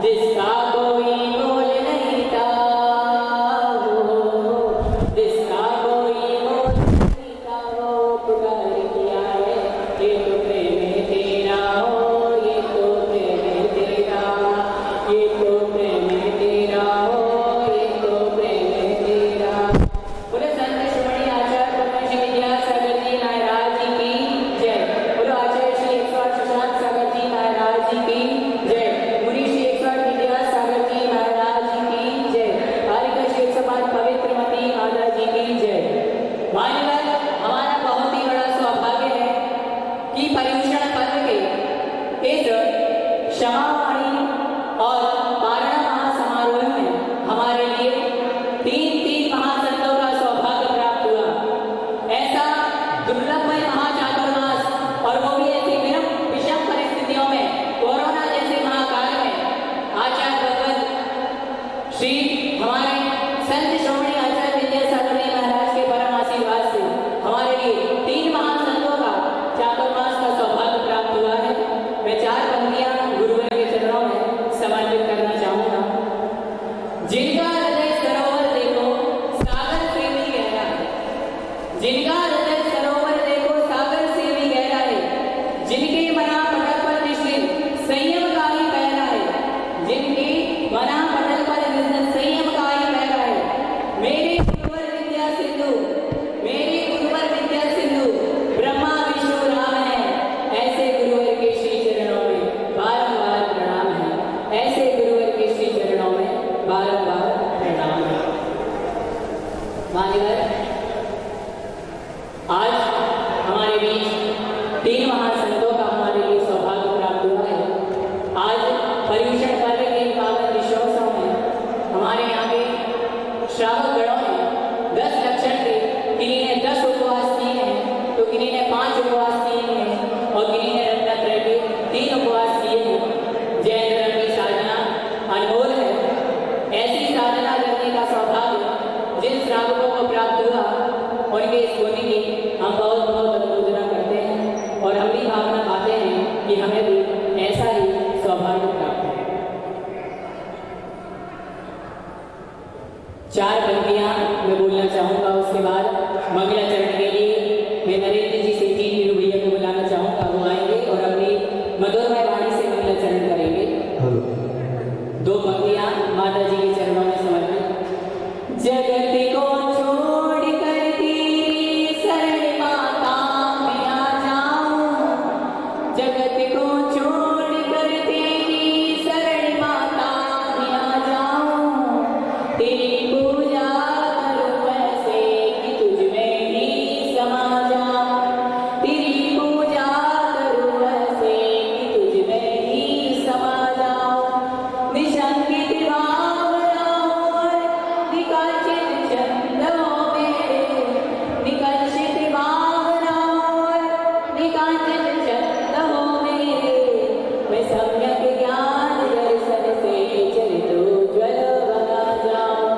जिसका कोई मोल नहीं था, जिसका कोई मोल नहीं था, वो पुकार किया है, ये तो प्रेम तेरा हो, ये तो प्रेम तेरा, ये तो प्रेम तेरा हो, ये तो प्रेम तेरा। बोले संत शिरोमणि आचार्य परमहंस विद्यासागर जी महाराज की जय। बोलो आचार्य श्री 108 शशांक सागर जी महाराज की जय। मुनि श्री 108 विद्यासागर जी महाराज की जय। बालिका श्री 105 पवित्रमती माता जी की जय। मान्यवर, हमारा बहुत ही बड़ा सौभाग्य है कि पर्युषण पर्व के इस क्षमावाणी और पारणा महासमारोह में हमारे लिए तीन महासंतों का सौभाग्य प्राप्त हुआ। ऐसा दुर्लभमय महाचातुर्मास, और वो भी ऐसी विषम परिस्थितियों में, कोरोना जैसे महाकाल में, आचार्य भगवत श्री हमारे संत शिरोमणि आचार्य विद्यासागर जी महाराज के परम आशीर्वाद से हमारे लिए तीन महासंतों का चातुर्मास का सौभाग्य प्राप्त हुआ है। मैं 4 पंक्तियां गुरुवर के चरणों में समर्पित करना चाहूंगा। जिनका हृदय सरोवर देखो सागर से भी गहरा है, जिनका हृदय सरोवर देखो सागर से भी गहरा है, जिनके मना पटल पर निश्चित संयम का ही पहरा है, जिनके मना पटल पर निश्चित संयम का ही पहरा है। मेरे गुरुवर विद्या सिंधु, मेरे गुरुवर विद्या सिंधु ब्रह्मा विष्णु राम है। ऐसे गुरुवर के श्री चरणों में बारंबार प्रणाम है, ऐसे गुरुवर के श्री चरणों में बारंबार प्रणाम है। मान्यवर, आज हमारे बीच 3 महासंतों का हमारे लिए सौभाग्य प्राप्त हुआ है। आज पर्युषण पर्व के पावन विश्वोत्सव में हमारे यहाँ के श्रावक गणों ने 10 लक्षण के, किन्हीं ने 10 उपवास किए हैं, तो किन्हीं ने 5 उपवास किए हैं, और किन्हीं ने रत्नत्रय के 3 उपवास किए हैं। जैन धर्म की साधना अनमोल है। ऐसी साधना करने का सौभाग्य जिन श्रावकों को प्राप्त हुआ, उनके इस पुण्य की हम बहुत बहुत अनुमोदना करते हैं, और हम भी भावना पाते हैं कि हमें भी ऐसा ही सौभाग्य प्राप्त हो। 4 पंक्तियां मैं बोलना चाहूंगा, उसके बाद मंगलाचरण के लिए मैं नरेंद्र जी से जी नीरू भैया को बुलाना चाहूंगा। वो आएंगे और अपनी मधुरमय वाणी से मंगलाचरण करेंगे। 2 पंक्तियां माता जी के चरणों में समर्पित। जगत को छोड़ कर तेरी शरण माता में आ जाऊं, जगत को छोड़ कर तेरी शरण माता में आ जाऊं, तेरी पूजा करूं ऐसे कि तुझ में ही समा जाऊं, तेरी पूजा करूं ऐसे कि तुझ में ही समा जाऊं। निशंकित भावनाओं और निकाचित छंदों में, निकशित भावनाओं और निकाचित छंदों में, मैं सम्यक ज्ञान दर्शन से चरितोज्ज्वल बना जाऊं,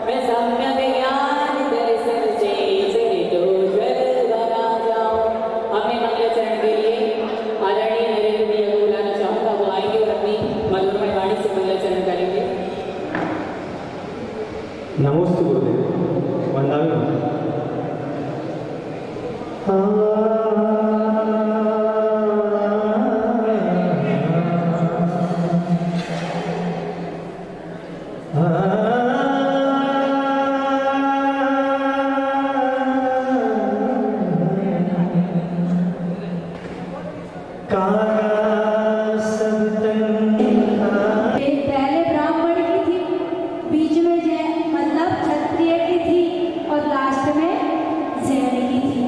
मैं सम्यक ज्ञान दर्शन से चरितोज्ज्वल बना जाऊं। हमें मंगलाचरण के लिए आदरणीय नरेंद्र भैया को बुलाना चाहूंगा। वो आएंगे और अपनी मधुरमय वाणी से मंगलाचरण करेंगे। नमोस्तु गुरुदेव, वंदामि। पहले ब्राह्मण की थी, बीच में जैन मतलब क्षत्रिय की थी, और लास्ट में जैन की थी।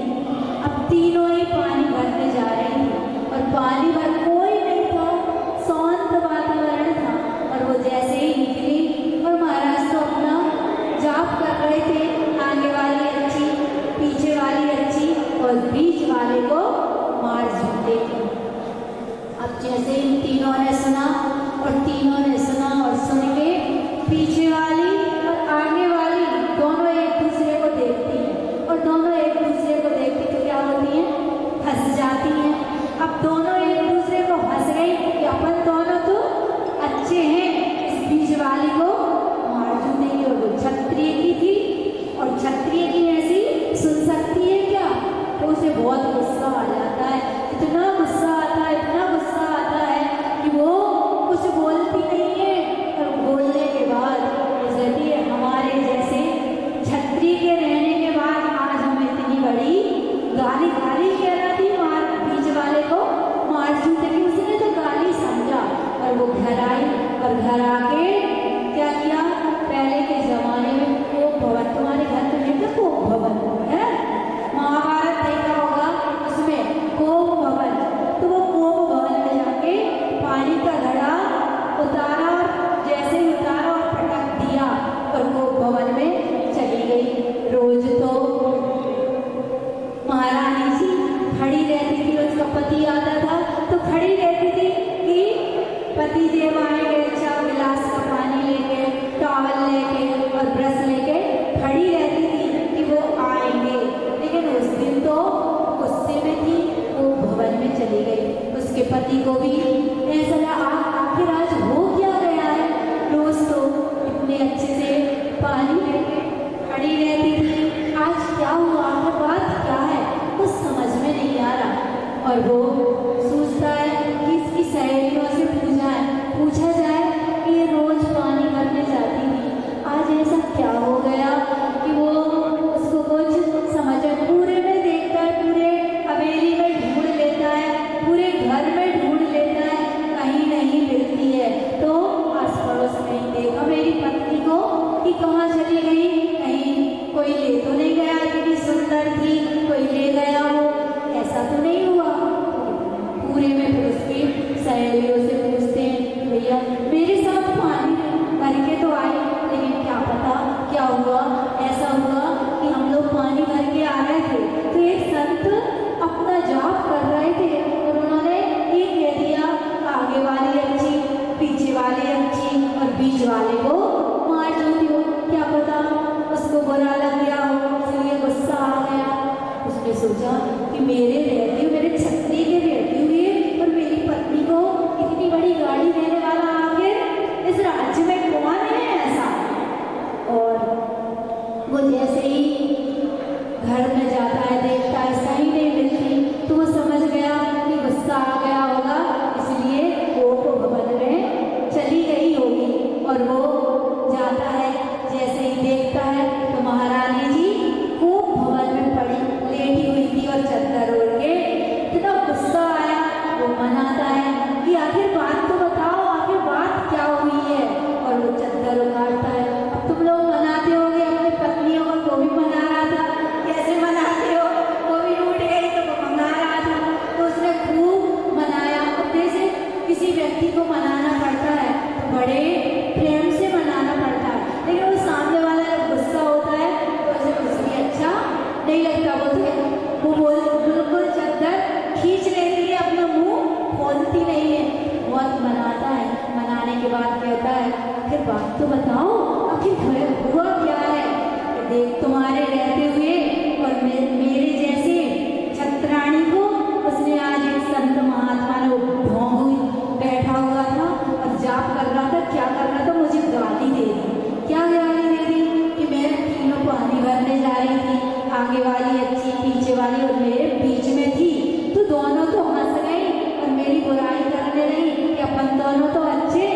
अब तीनों ही पानी भरने जा रहे थे, और पानी भर कोई नहीं था, शांत वातावरण था। और वो जैसे ही निकली, और महाराज तो अपना जाप कर रहे थे, आगे वाली अच्छी, पीछे वाली अच्छी, और बीच वाले को मार झूठे थे। अब जैसे इन तीनों ने सुना, और तीनों ने सुना, और सुन के पीछे वाली और आगे वाली दोनों एक दूसरे को देखती हैं, और दोनों एक दूसरे को देखती तो क्या होती हैं, हंस जाती हैं। अब दोनों एक दूसरे को हंस गई कि अपन दोनों तो अच्छे हैं, और घर आके क्या किया, पहले के जमाने में कोप भवन, तुम्हारे घर में देखा कोप भवन है, महाभारत देखा होगा, उसमें कोप भवन, तो वो कोप भवन में जाके पानी का घड़ा उतारा और जैसे ही उतारा और पटक दिया और कोप भवन में चली गई। रोज तो महारानी जी खड़ी रहती थी, उसका पति आता था तो खड़ी रहती थी कि पति देव आएंगे, अच्छा गिलास का पानी लेके, टॉवल लेके और ब्रश लेके खड़ी रहती थी कि वो आएंगे। लेकिन उस दिन तो गुस्से में थी, वो भवन में चली गई। उसके पति को भी ऐसा लगा आखिर आज हो क्या गया है, रोज तो इतने अच्छे से पानी लेके खड़ी रहती थी, आज क्या हुआ, आखिर बात क्या है, कुछ समझ में नहीं आ रहा। और वो सोचता है कि इसकी सहेलियों से पूछा जाए कि ये रोज पानी भरने जाती थी, आज ऐसा क्या हो गया कि वो उसको कुछ समझ में, पूरे में देखता है, पूरे हवेली में ढूंढ लेता है, पूरे घर में ढूंढ लेता है, कहीं नहीं मिलती है। तो आस पड़ोस में देखा मेरी पत्नी को कि कहाँ चली गई, कहीं कोई ले तो नहीं गया, इतनी सुंदर थी कोई ले गया हो, ऐसा तो नहीं हुआ। पूरे में फिर उसकी सहेलियों से पूछते हैं, भैया मेरे साथ पानी भर के तो आए, लेकिन क्या पता क्या हुआ, ऐसा हुआ कि हम लोग पानी भर के आ रहे थे तो एक संत अपना जाप कर रहे थे और उन्होंने ये कह दिया, आगे वाली अच्छी, पीछे वाली अच्छी और बीच वाले को मार देती हो, क्या पता उसको बुरा लग गया हो, इसलिए गुस्सा आ गया। उसने सोचा कि मेरे रहते हुए, मेरे छतरी के रहते हुए और मेरी पत्नी को इतनी बड़ी गाड़ी देने वाला आखिर इस राज्य में कौन है ऐसा। और वो जैसे ही घर में जाता है, देखता है सही नहीं मिलती, तो वो समझ गया कि गुस्सा आ गया होगा, इसलिए वो भवन में चली गई होगी। और वो जाता है, जैसे ही देखता है तो महारानी जी खूब भवन में पड़ी लेटी हुई थी और चद्दर ओढ़ के, इतना गुस्सा आया, वो मनाता है कि आखिर बात तो बताओ, आखिर बात क्या हुई है। और वो चद्दर उतारता है, अब तुम लोग मनाते होगे अपनी पत्नियों को, वो भी मना रहा था, कैसे मनाते हो, वो भी रूठ गई तो वो मना रहा था, तो उसने खूब मनाया। जैसे किसी व्यक्ति को मनाना पड़ता है तो बड़े प्रेम से मनाना पड़ता है, लेकिन वो सामने वाला जब गुस्सा होता है तो उसे कुछ भी अच्छा नहीं लगता, वो बिल्कुल चद्दर खींच लेती है, अपना मुंह खोलती नहीं है, बहुत मनाता है। मनाने के बाद कहता है, आखिर बात तो बताओ, आखिर हुआ क्या है, देख तुम्हारे रहते हुए और मेरे जैसे छत्राणी को उसने आज एक संत महात्मा ने भोंग हुई बैठा हुआ था और जाप कर रहा था, क्या कर रहा था, मुझे गाली दे दी। क्या गाली दे दी कि मैं तीनों पानी भरने जा रही थी, आगे वाली अच्छी, पीछे वाली और मेरे बीच में थी, तो दोनों तो हंस गई और मेरी बुराई करने लगी कि अपन दोनों तो अच्छे,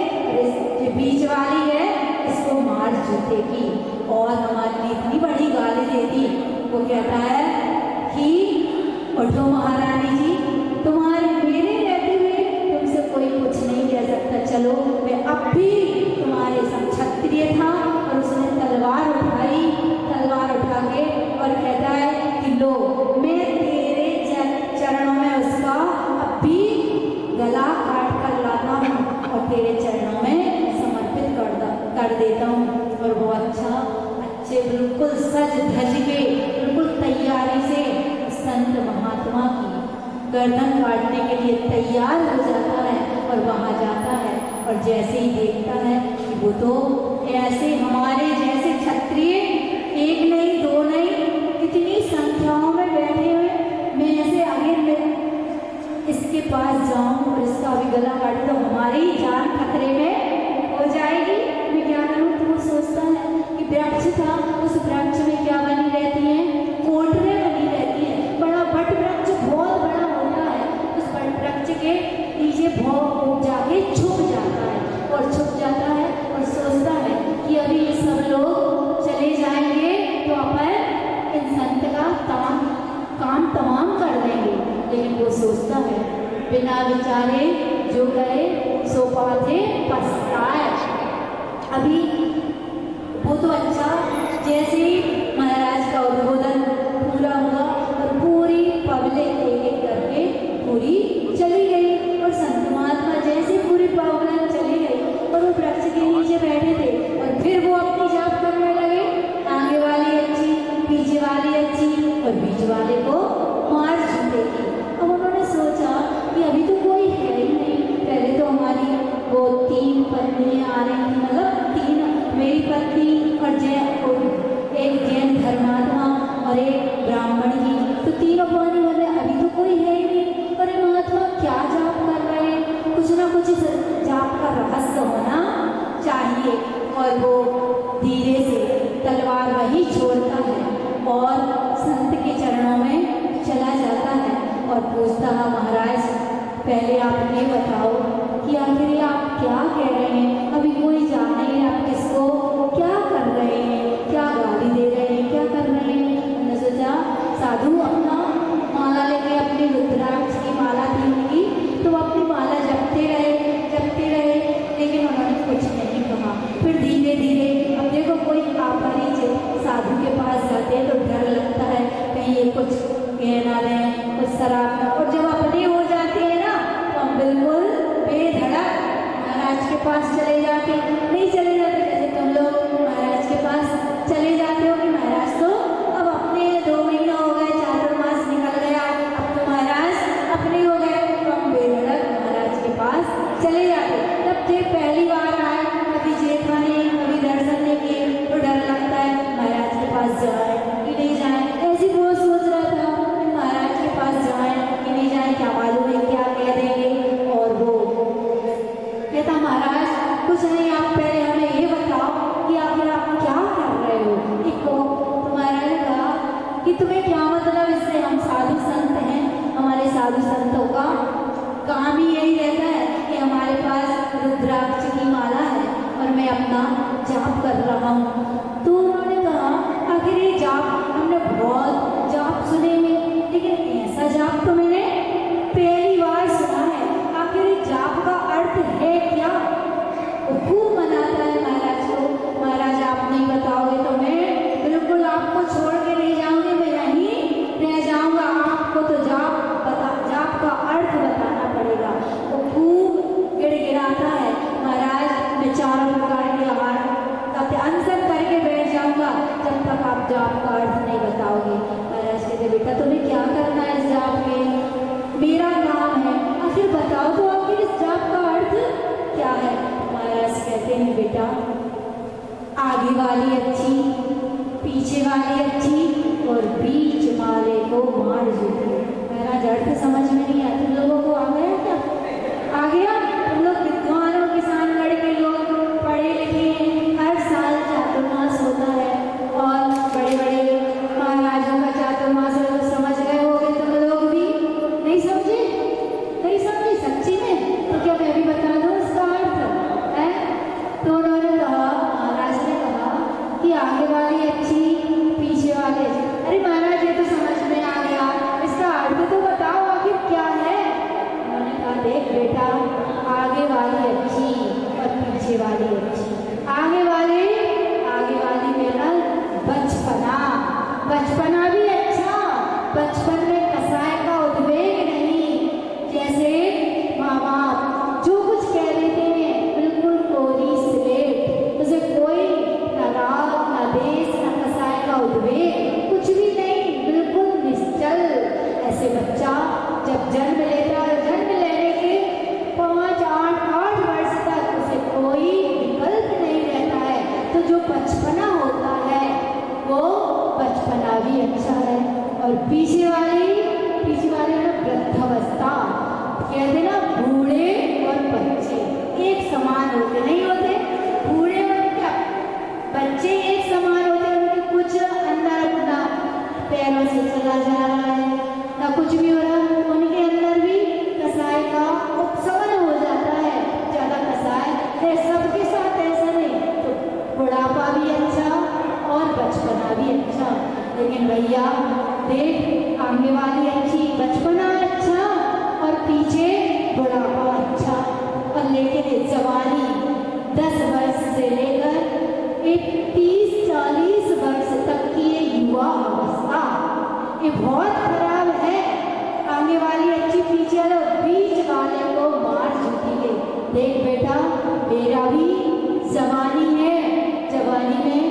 जो बीच वाली है इसको मार जूते की, और हमारी लिए इतनी बड़ी गाली दे दी। वो कहता है कि उठो महारानी जी, तुम्हारे मेरे रहते हुए तुमसे कोई कुछ नहीं कह सकता, चलो मैं अब भी तुम्हारे संग क्षत्रिय था। और उसने तलवार उठाई, तलवार उठा के और कहता है कि लो, मैं तेरे चरणों में उसका अब भी गला काट कर लाता हूँ और तेरे चरणों में समर्पित कर देता हूँ। और वो अच्छे बिल्कुल सज धज के, बिल्कुल तैयारी से संत महात्मा की गर्दन काटने के लिए तैयार हो जाता है और वहाँ जाता है। और जैसे ही देखता है कि वो तो ऐसे हमारे जैसे क्षत्रिय एक नहीं दो नहीं इतनी संख्याओं में बैठे हुए, मैं ऐसे आगे में इसके पास जाऊं और इसका भी गला काट तो हमारी जान खतरे में हो जाएगी, मैं क्या करूं। तो वो सोचता है कि वृक्ष था, उस वृक्ष में क्या बनी रहती है, कोटरे बनी रहती है, बड़ा बट वृक्ष बहुत बड़ा होता है, उस बट वृक्ष के नीचे भौं जाके छुप जाता है और छुप जाता है और सोचता है कि अभी ये सब लोग चले जाएंगे तो अपन इन संत का काम तमाम कर देंगे। लेकिन वो सोचता है बिना विचारे जो गए सो पाते पछताए। अभी वो तो अच्छा, जैसे ही महाराज का उद्बोधन पूरा हुआ और पूरी पब्लिक एक एक करके पूरी चली गई और संत महात्मा जैसे पूरी पब्लिक चली गई और वो वृक्ष के नीचे बैठे थे और फिर वो अपनी जाप करने लगे। आगे वाली अच्छी, पीछे वाली अच्छी और बीच वाले को मार छूटेगी। अब उन्होंने सोचा कि अभी तो कोई है ही नहीं, पहले तो हमारी वो 3 पत्नियां आ रही थी, मतलब 3 मेरी पत्नी और एक जैन धर्मात्मा और एक ब्राह्मण की, तो तीनों पानी वाले, अभी तो कोई है ही नहीं। पर ये महात्मा क्या जाप कर रहे हैं, कुछ ना कुछ इस जाप का रहस्य होना चाहिए। और वो धीरे से तलवार वही छोड़ता है और संत के चरणों में चला जाता है और पूछता है, महाराज पहले आप ये बताओ कि आखिर आप क्या कह रहे हैं, अभी कोई जाने ही आप किसको क्या कर रहे हैं, क्या गाली दे रहे हैं, क्या कर रहे हैं। उन्होंने सोचा साधु अपना माला लेके, अपनी रुद्राक्ष की माला थी उनकी, तो वो अपनी माला जपते रहे, लेकिन उन्होंने कुछ नहीं कहा। फिर धीरे धीरे, अब देखो कोई अपरिचित साधु के पास जाते हैं तो डर लगता है कहीं ये कुछ कह ना दें, कुछ शराब ना, और जब अपने हो जाते हैं ना तो हम बिल्कुल बेधड़क महाराज के पास चले जाते हैं। नहीं चले जाते, जैसे तुम लोग महाराज के पास चले जाते हो कि महाराज तो अब अपने 2 महीना हो गए, 4 मास निकल गया, अब तो महाराज अपने हो गए, तो हम बेधड़क महाराज के पास चले जाते। जब जे पहली बार आए, कभी जेठानी कभी दर्शन नहीं किए तो डर लगता है महाराज के पास जाए कि नहीं जाए। ऐसे वो सोच रहा था कि महाराज के पास जाए कि नहीं जाए, क्या मालूम है क्या कह देंगे। और वो कहता, महाराज कुछ नहीं, आप पहले हमें ये बताओ कि आखिर आप क्या कर रहे हो। तो महाराज ने कहा कि तुम्हें क्या मतलब इससे, हम साधु संत हैं, हमारे साधु संतों का काम ही यही रहता है कि हमारे पास रुद्राक्ष की माला है और मैं अपना जाप कर रहा हूँ। तो उन्होंने कहा, आखिर ये जाप हमने बहुत जाप सुने हैं, लेकिन ऐसा जाप तो मैंने पहली बार सुना है, आखिर ये जाप का अर्थ है क्या। वो खूब मनाता है महाराज को, महाराज आप नहीं बताओगे तो मैं बिल्कुल आपको छोड़ के नहीं जाऊंगी, मैं यहीं रह जाऊंगा, आपको तो जाप का अर्थ बताना पड़ेगा। वो खूब गिड़गिड़ाता है, महाराज मैं 4 प्रकार के आहार का अनशन करके बैठ जाऊंगा जब तक आप जाप का अर्थ नहीं बताओगे। महाराज कहते, बेटा तुम्हें क्या करना है इस जाप में, मेरा काम है, आखिर बताओ तो आखिर इस जाप का अर्थ क्या है। महाराज कहते हैं, बेटा आगे वाली अच्छी, पीछे वाली अच्छी और बीच वाले को मार जूते। महाराज अर्थ समझ में नहीं आया, तुम लोगों को आ गया क्या, आ गया। तुम लोग विद्वान और किसान लड़के लोग पढ़े लिखे हैं, हर साल चातुर्मास होता है और बड़े बड़े महाराजों का चातुर्मास है, तो समझ गए होगे तुम लोग भी। नहीं समझे, नहीं समझे सच्ची में, तो क्या मैं भी बता दूं इसका अर्थ है। तो उन्होंने कहा, महाराज ने कहा कि आगे वाली अच्छी, पीछे वाले। अरे महाराज ये तो समझ में आ गया, इसका अर्थ तो बताओ आखिर क्या है। उन्होंने कहा, देख बेटा आगे वाली अच्छी और पीछे वाली अच्छी। आगे वाली मेरा बचपना भी अच्छा, बचपन में कसाय का उद्वेग नहीं, जैसे मामा जो कुछ कह देते हैं बिल्कुल कोरी स्लेट, उसे कोई न राग न देश न कसाय का उद्वेग, कुछ भी नहीं, बिल्कुल निश्चल। ऐसे बच्चा जब जन्म लेता है, जन्म लेने के 5-8 वर्ष तक उसे कोई विकल्प नहीं रहता है, तो जो बचपना होता है वो बचपना भी अच्छा है। और पीछे वाली ना वृद्धावस्था, कहते ना बूढ़े और बच्चे एक समान होते नहीं होते, बूढ़े और क्या बच्चे एक समान होते, उनके कुछ अंदर अपना पैरों से चला जा रहा है ना कुछ भी हो रहा, उनके अंदर भी कसाय का उपशमन हो जाता है, ज्यादा कसाय है। सबके साथ ऐसा नहीं, तो बुढ़ापा भी अच्छा और बचपना भी अच्छा। लेकिन भैया देख, आगे वाली अच्छी, बचपना अच्छा और पीछे बुढ़ापा अच्छा, और लेकिन जवानी 10 वर्ष से लेकर एक 30-40 वर्ष तक की ये युवा अवस्था ये बहुत खराब है। आगे वाली अच्छी पीछे लो, बीच वाले को मार चुकी है। देख बेटा, मेरा भी जवानी है, जवानी में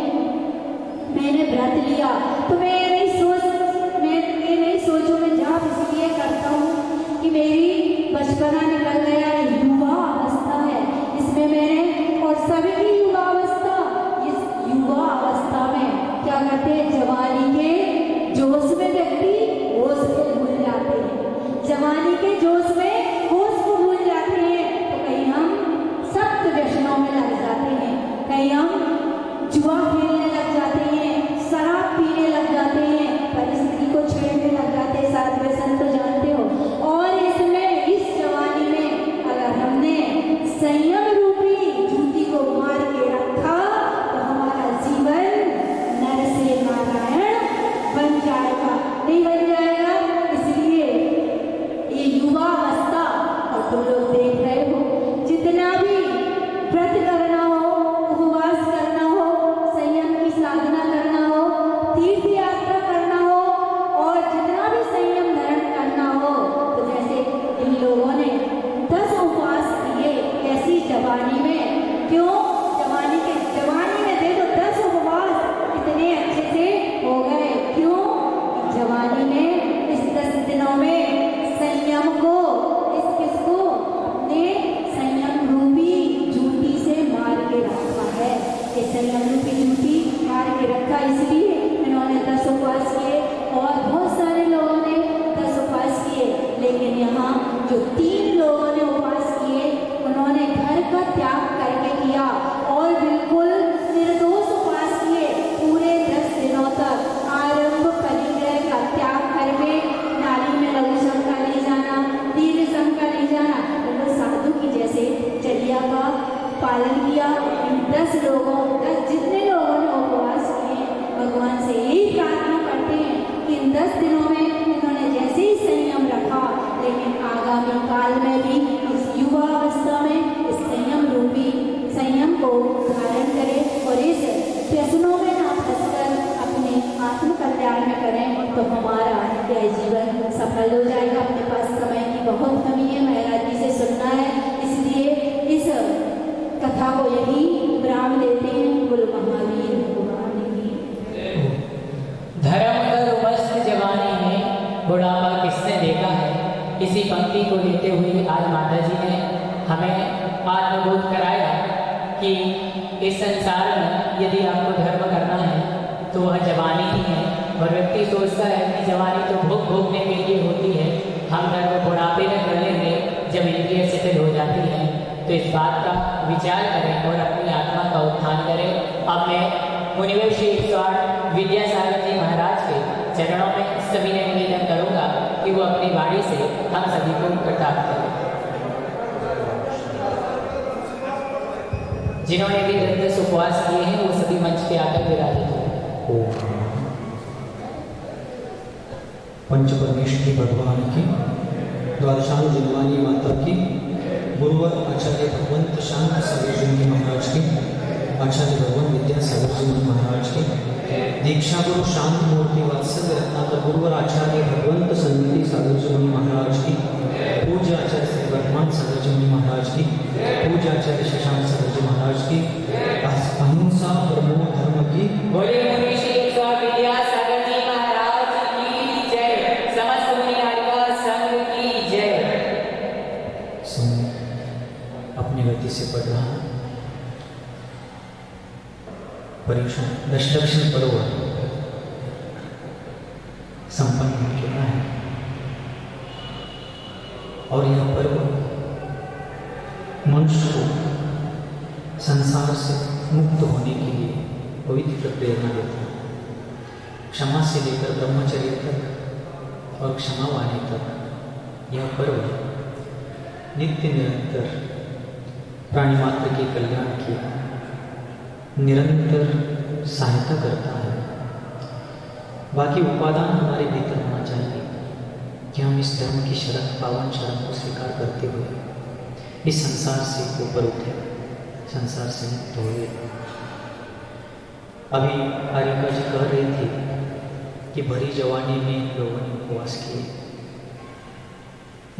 मैंने व्रत लिया तो मैं ये नहीं सोचूं मैं जाप इसलिए करता हूँ कि मेरी बचपना निकल गया, युवा अवस्था है इसमें मैंने, और सभी की युवा अवस्था, इस युवा अवस्था में क्या करते हैं, जवानी के जोश में व्यक्ति होश को भूल जाते हैं, जवानी के जोश में होश को भूल जाते हैं। तो कहीं हम सख्त व्यसनों में लग जाते हैं, कहीं हम जुआ खेलने लग जाते हैं, शराब पीने लग जाते हैं, परिस्थिति को छेड़ने लग जाते हैं, साथ व्यसन तो जानते हो। और इसमें इस जवानी में अगर हमने संयम रूपी जूती को मार के रखा तो हमारा जीवन नर से नारायण बन जाएगा, नहीं बन जाएगा। इसलिए ये युवा अवस्था, और तुम लोग देख रहे हो जितना भी व्रत करना हो, उपवास करना हो, संयम की साधना करना हो, तीर्थ यात्रा करना हो, और जितना भी संयम धारण करना हो, तो जैसे इन लोगों ने 10 उपवास किए कैसी जवानी में, क्यों जवानी में देखो 10 उपवास इतने अच्छे से हो गए, क्यों जवानी में इस 10 दिनों में संयम को किसको अपने संयम रूपी जूती से मार के रखा है। ये संयम रूपी जूती मार के रखा, इसलिए इन्होंने 10 उपवास किए, और बहुत सारे लोगों ने 10 उपवास किए। लेकिन यहाँ जो 3 लोगों ने उपवास किए उन्होंने घर का त्याग करके किया और बिल्कुल निर्दोष उपवास किए पूरे 10 दिनों तक। आरंभ परिग्रह का त्याग करके नाली में लघु शंका नहीं जाना, दीर्घ शंका नहीं जाना, बिल्कुल साधु की जैसे चर्या का पालन किया। इन 10 जितने लोगों ने उपवास किए भगवान से यही प्रार्थना करते हैं कि इन 10 दिनों में इन्होंने जैसे ही संयम रखा, लेकिन आगामी काल में भी इस युवा अवस्था में इस संयम को धारण करें और इस व्यसनों में ना फंसकर अपने आत्म कल्याण में करें तो हमारा यह जीवन सफल हो जाएगा। अपने पास समय की बहुत कमी है, महाराज जी से सुनना है, इसलिए इस कथा को यही विराम देते हैं। बोलो महावीर भगवान की। धर्म कर मस्त जवानी में बुढ़ापा किसने देखा है। इसी पंक्ति को लेते हुए आज माता जी ने हमें आत्मबोध कराया कि इस संसार में यदि आपको धर्म करना है तो वह जवानी ही है। और व्यक्ति सोचता है कि जवानी तो भोगने के लिए होती है, हम धर्म बुढ़ापे में कर लेंगे जब इंद्रिय शिथिल हो जाती है। तो इस बात का विचार करें और अपनी आत्मा का उत्थान करें। अब मैं मुनिवर श्री 108 विद्यासागर जी महाराज के चरणों में सभी ने निवेदन करूंगा कि वो अपनी वाणी से हम सभी को प्रताप करें। जिन्होंने भी 10 उपवास किए हैं वो सभी मंच पे आकर विराजित हो। पंच परमेश्वरी भगवान की, द्वादशांग जिनवानी माता की, गुरुवर आचार्य भगवंत शांत सागर जी महाराज की, आचार्य भगवान विद्यासागर जी महाराज की, दीक्षा गुरु शांत मूर्ति वात्सल्य रत्नाकर गुरुवर आचार्य भगवंत सन्निधि सागर जी महाराज की, पूज्य आचार्य श्री वर्तमान सागर जी महाराज की, पूज्य आचार्य शशांक सागर जी महाराज की, अहिंसा परमो धर्म की, बोले मुनि श्री 108 विद्यासागर जी महाराज की जय। समस्त मुनियारिका संघ की जय। अपनी गति से पढ़ रहा हूँ। परीक्षा दशलक्षण पर्व संपन्न हो चुका है और यह पर्व मनुष्य को संसार से मुक्त होने के लिए पवित्र प्रेरणा देता है। क्षमा से लेकर ब्रह्मचर्य तक और क्षमा वाणी तक यह पर्व नित्य निरंतर प्राणी मात्र के कल्याण की निरंतर सहायता करता है। बाकी उपादान हमारे भीतर होना चाहिए कि हम इस धर्म की शरण, पावन शरण को स्वीकार करते हुए इस संसार से ऊपर उठे, संसार से मुक्त हुए। अभी हारिका जी कह रही थी कि भरी जवानी में लोगों ने उपवास किए।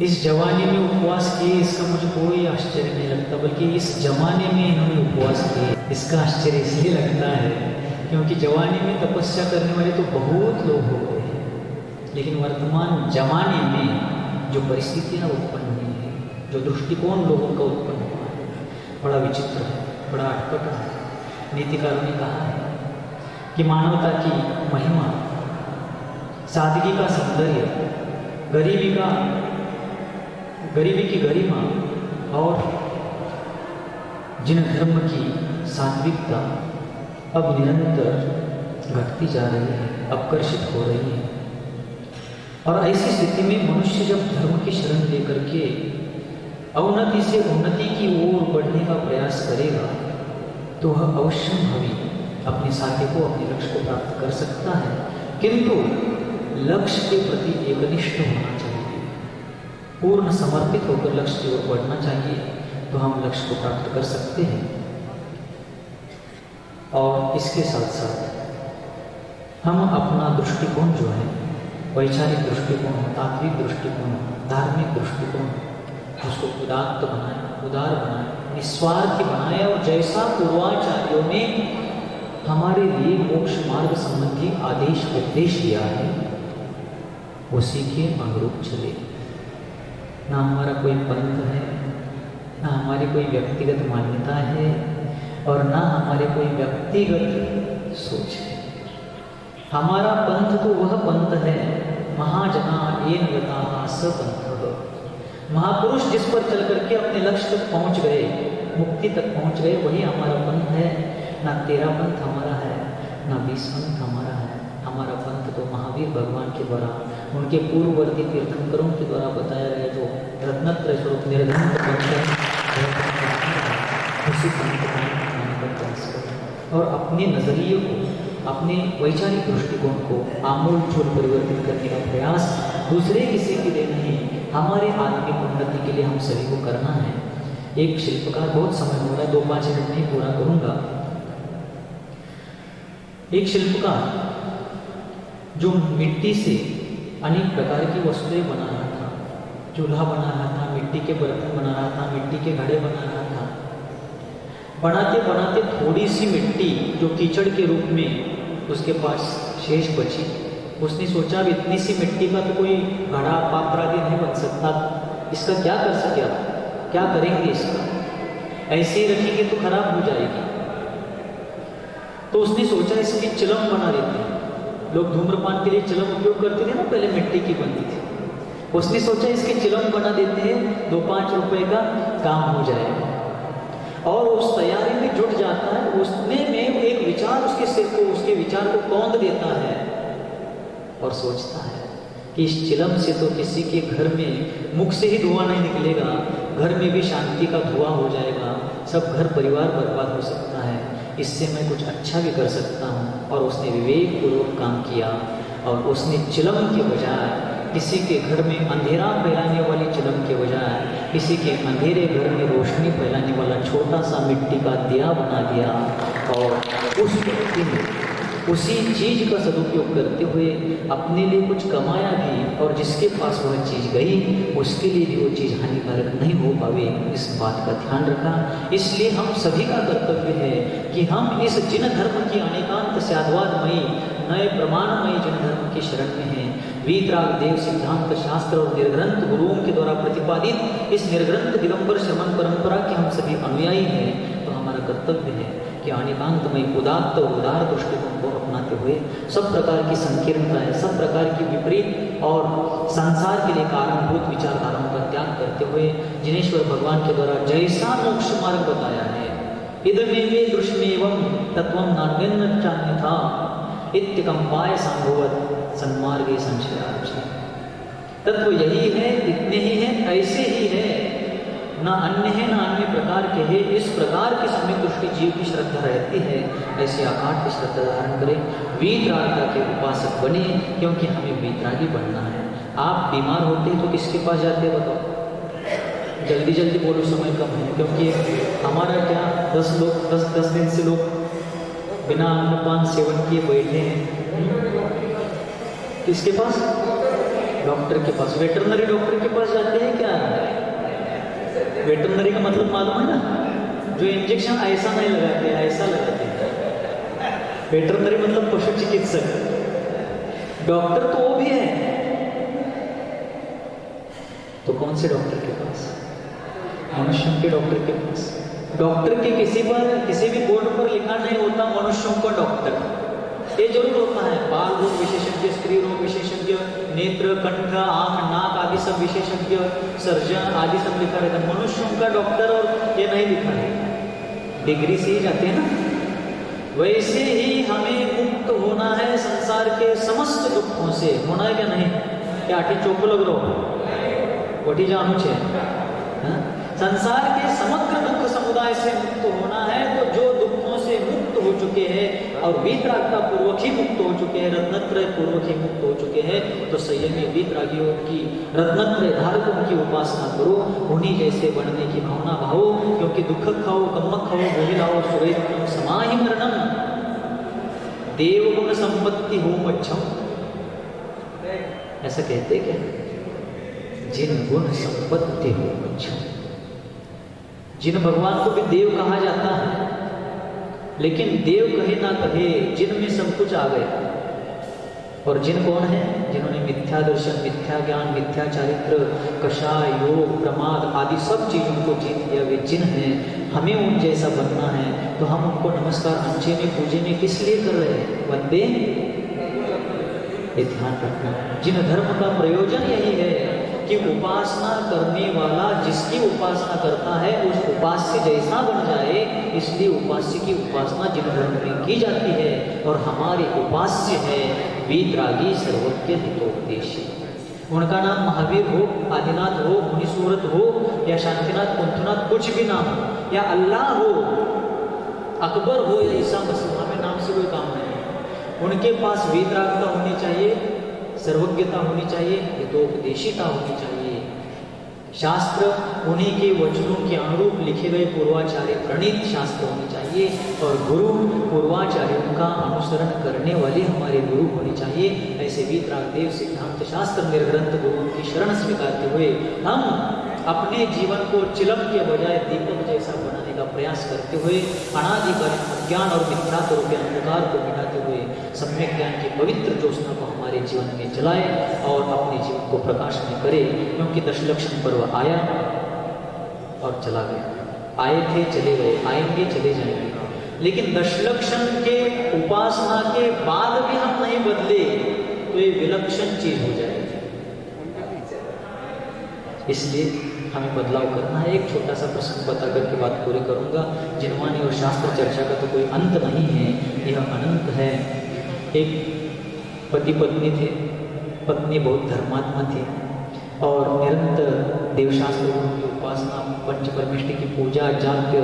इस जवानी में उपवास किए इसका मुझे कोई आश्चर्य नहीं लगता, बल्कि इस जमाने में इन्होंने उपवास किए इसका आश्चर्य इसलिए लगता है क्योंकि जवानी में तपस्या करने वाले तो बहुत लोग हो गए हैं, लेकिन वर्तमान जमाने में जो परिस्थितियाँ उत्पन्न हुई हैं, जो दृष्टिकोण लोगों का उत्पन्न हुआ है, बड़ा विचित्र है, बड़ा अटपटा है। नीतिकारों ने कहा है कि मानवता की महिमा, सादगी का सौंदर्य, गरीबी की गरिमा और जिन धर्म की सात्विकता अब निरंतर घटती जा रही है, अपकर्षित हो रही है। और ऐसी स्थिति में मनुष्य जब धर्म की शरण लेकर के अवनति से उन्नति की ओर बढ़ने का प्रयास करेगा तो वह अवश्यंभावी अपने साथी को, अपने लक्ष्य को प्राप्त कर सकता है, किंतु लक्ष्य के प्रति एकनिष्ठ होना चाहिए, पूर्ण समर्पित होकर लक्ष्य की ओर बढ़ना चाहिए, तो हम लक्ष्य को प्राप्त कर सकते हैं। और इसके साथ साथ हम अपना दृष्टिकोण जो है, वैचारिक दृष्टिकोण, तात्विक दृष्टिकोण, धार्मिक दृष्टिकोण, उसको उदात्त बनाए, उदार बनाए, निस्वार्थी बनाए और जैसा पूर्वाचार्यों ने हमारे लिए मोक्ष मार्ग संबंधी आदेश उपदेश दिया है उसी के अनुरूप चले। ना हमारा कोई पंथ है, ना हमारी कोई व्यक्तिगत मान्यता है और ना हमारे कोई व्यक्तिगत सोच है। हमारा पंथ तो वह पंथ है, महाजना येन गताः स पंथः। महापुरुष जिस पर चल करके अपने लक्ष्य तक पहुंच गए, मुक्ति तक पहुंच गए, वही हमारा पंथ है। ना तेरा पंथ हमारा है, ना 20 पंथ हमारा है। हमारा पंथ तो महावीर भगवान के द्वारा, उनके पूर्ववर्ती तीर्थंकरों के द्वारा बताया गया जो रत्नत्रय स्वरूप निर्धन पंथ है, उसी पंथ का प्रयास करें और अपने नजरिए को, अपने वैचारिक दृष्टिकोण को आमूल चूल परिवर्तित करने का प्रयास दूसरे किसी के लिए नहीं, हमारे आत्मिक उन्नति के लिए हम सभी को करना है। एक शिल्पकार, बहुत समय हो रहा है, 2-5 मिनट में पूरा करूंगा। एक शिल्पकार जो मिट्टी से अनेक प्रकार की वस्तुएं बना रहा था, चूल्हा बना रहा था, मिट्टी के बर्तन बना रहा था, मिट्टी के घड़े बना रहा था। बनाते बनाते थोड़ी सी मिट्टी जो कीचड़ के रूप में उसके पास शेष बची, उसने सोचा अब इतनी सी मिट्टी का तो कोई घड़ा पात्र आदि नहीं बन सकता, इसका क्या कर सके, आप क्या करेंगे, इसका ऐसे ही रखेंगे तो खराब हो जाएगी। तो उसने सोचा इसकी चिलम बना देते हैं। लोग धूम्रपान के लिए चिलम उपयोग करते थे ना, पहले मिट्टी की बनती थी। उसने सोचा इसकी चिलम बना देते हैं, 2-5 रुपए का काम हो जाएगा। और उस तैयारी में जुट जाता है, उसने में एक विचार उसके सिर को, उसके विचार को कौंध देता है और सोचता है कि इस चिलम से तो किसी के घर में मुख से ही धुआं नहीं निकलेगा, घर में भी शांति का धुआं हो जाएगा, सब घर परिवार बर्बाद हो सकता है, इससे मैं कुछ अच्छा भी कर सकता हूँ। और उसने विवेक पूर्वक काम किया और उसने चिलम के बजाय किसी के घर में अंधेरा फैलाने वाली चिलम के बजाय किसी के अंधेरे घर में रोशनी फैलाने वाला छोटा सा मिट्टी का दिया बना दिया और उस व्यक्ति ने उसी चीज का सदुपयोग करते हुए अपने लिए कुछ कमाया भी, और जिसके पास वह चीज गई उसके लिए भी वो चीज हानिकारक नहीं हो पावे, इस बात का ध्यान रखा। इसलिए हम सभी का कर्तव्य है कि हम इस जिन धर्म की अनेकांत स्याद्वादमयी नए प्रमाणमयी जिन धर्म की शरण में हैं, वीतराग देव सिद्धांत शास्त्र और निर्ग्रंथ गुरुओं के द्वारा प्रतिपादित इस निर्ग्रंथ दिगंबर श्रमण परंपरा के हम सभी अनुयायी हैं, तो हमारा कर्तव्य है कि अनेकांतमय उदात्त और उदार दृष्टिकोण को अपनाते हुए सब प्रकार की संकीर्णता है, सब प्रकार की विपरीत और संसार के लिए कारणभूत विचारधाराओं का त्याग करते हुए जिनेश्वर भगवान के द्वारा जैसा मोक्ष मार्ग बताया है, इदमेवे दृश्यमेवं तत्वं नान्यन्न चान्यथा इत्यकम्पाय संभवत सन्मार्गे संशयार्ची। तत्व यही है, इतने ही है, ऐसे ही है, ना अन्य है ना अन्य प्रकार के है। इस प्रकार की सम्यक दृष्टि जीव की श्रद्धा रहती है, ऐसे आकाश की श्रद्धा धारण करें, वीतरागिता के उपासक बने, क्योंकि हमें वीतरागी बनना है। आप बीमार होते हैं तो किसके पास जाते हैं बताओ? जल्दी जल्दी बोलो, समय कम है, क्योंकि हमारा क्या 10 दिन से लोग बिना अन्नपान सेवन किए बैठे हैं। किसके पास? डॉक्टर के पास। वेटरनरी डॉक्टर के पास जाते हैं क्या? वेटरनरी का मतलब मालूम है ना, जो इंजेक्शन ऐसा नहीं लगाते, ऐसा लगाते हैं। वेटरनरी मतलब पशु चिकित्सक। डॉक्टर तो वो भी है, तो कौन से डॉक्टर के पास? मनुष्यों के डॉक्टर के पास। डॉक्टर के किसी भी बोर्ड पर लिखा नहीं होता मनुष्यों का डॉक्टर। ये जरूर होता है बाल रोग विशेषज्ञ, स्त्री रोग विशेषज्ञ, नेत्र, कंठ, आंख, नाक आदि सब विशेषज्ञ, सर्जन आदि सब लिखा रहता है। मनुष्यों का डॉक्टर और ये नहीं लिखा है, डिग्री से ही जाते हैं ना। वैसे ही हमें मुक्त होना है संसार के समस्त दुखों से। होना है क्या? नहीं क्या आठी चौको लग रहा वटी जानू छे। संसार के समग्र दुख समुदाय से मुक्त होना है, तो जो दुखों से मुक्त हो चुके हैं और वीतरागता पूर्वक ही मुक्त हो चुके हैं, रत्नत्रय पूर्वक ही मुक्त हो चुके हैं, तो संयमी वीतरागियों की, रत्नत्रय धारकों की उपासना करो। उन्हीं जैसे बनने की भावना भावो, क्योंकि दुख खाओ, कम्म खाओ, गोहिलाओ, सुरेन्द्रम समाहि मरणम, देव गुण संपत्ति हो मच्छम। ऐसा कहते क्या? जिन गुण संपत्ति हो मच्छम। जिन भगवान को भी देव कहा जाता है, लेकिन देव कहे ना कहे, जिन में सब कुछ आ गया। और जिन कौन है? जिन्होंने मिथ्या दर्शन, मिथ्या ज्ञान, मिथ्या चारित्र, कषाय, योग, प्रमाद आदि सब चीजों को जीत लिया, वे जिन हैं। हमें उन जैसा बनना है, तो हम उनको नमस्कार अंचे में पूजे में किस लिए कर रहे हैं? वंदे, ये ध्यान रखना। जिन धर्म का प्रयोजन यही है कि उपासना करने वाला जिसकी उपासना करता है उस उपास्य जैसा बन जाए, इसलिए उपास्य की उपासना जिन धर्म में की जाती है। और हमारे उपास्य है वीतरागी सर्वज्ञ हितोपदेशी। उनका नाम महावीर हो, आदिनाथ हो, मुनिसूरत हो, या शांतिनाथ, कुंथनाथ, कुछ भी नाम हो, या अल्लाह हो, अकबर हो, या ईसा मसीह, हमें नाम से कोई काम नहीं। उनके पास वीतरागता होनी चाहिए, सर्वज्ञता होनी चाहिए, हितोपदेशिता होनी चाहिए। शास्त्र उन्हीं के वचनों के अनुरूप लिखे गए पूर्वाचार्य प्रणीत शास्त्र होने चाहिए, और गुरु पूर्वाचार्यों का अनुसरण करने वाले हमारे गुरु होने चाहिए। ऐसे वीतरागदेव सिद्धांत शास्त्र निर्ग्रंथ गुरुओं की शरण स्वीकारते हुए हम अपने जीवन को चिलम के बजाय दीपक जैसा बनाने का प्रयास करते हुए अनादिकालीन अज्ञान और मिथ्यात्व के अंधकार को मिटाते हुए सम्यक ज्ञान की पवित्र ज्योत्सना को हमारे जीवन में जलाए और अपने जीवन को प्रकाश में करे। क्योंकि दशलक्षण पर्व आया और चला गया, आए थे चले गए, आएंगे चले जाएंगे, लेकिन दशलक्षण के उपासना के बाद भी हम नहीं बदले तो ये विलक्षण चीज हो जाएगी। इसलिए हमें बदलाव करना है। एक छोटा सा प्रसंग बता करके बात पूरी करूंगा। जिनवानी और शास्त्र चर्चा का तो कोई अंत नहीं है, यह अनंत है। एक पति पत्नी थे, पत्नी बहुत धर्मात्मा थी और निरंतर देवशास्त्र की उपासना, पंच परमेष्टि की पूजा, जाप्य,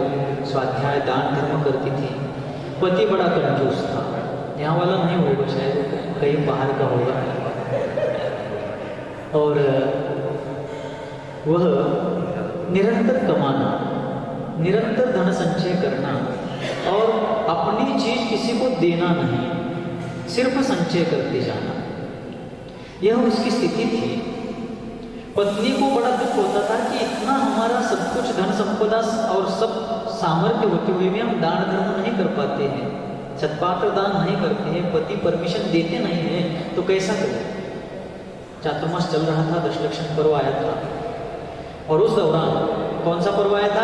स्वाध्याय, दान धर्म करती थी। पति बड़ा कंजूस था, यहाँ वाला नहीं होगा, शायद कहीं बाहर का होगा। और वह निरंतर कमाना, निरंतर धन संचय करना और अपनी चीज किसी को देना नहीं, सिर्फ संचय करते जाना, यह उसकी स्थिति थी। पत्नी को बड़ा दुख होता था कि इतना हमारा सब कुछ धन संपदा और सब सामर्थ्य होते हुए भी हम दान धर्म नहीं कर पाते हैं, सत्पात्र दान नहीं करते हैं, पति परमिशन देते नहीं हैं, तो कैसा करें। चातुर्मास चल रहा था, दशलक्षण पर्व आया था और उस दौरान कौन सा पर्व आया था?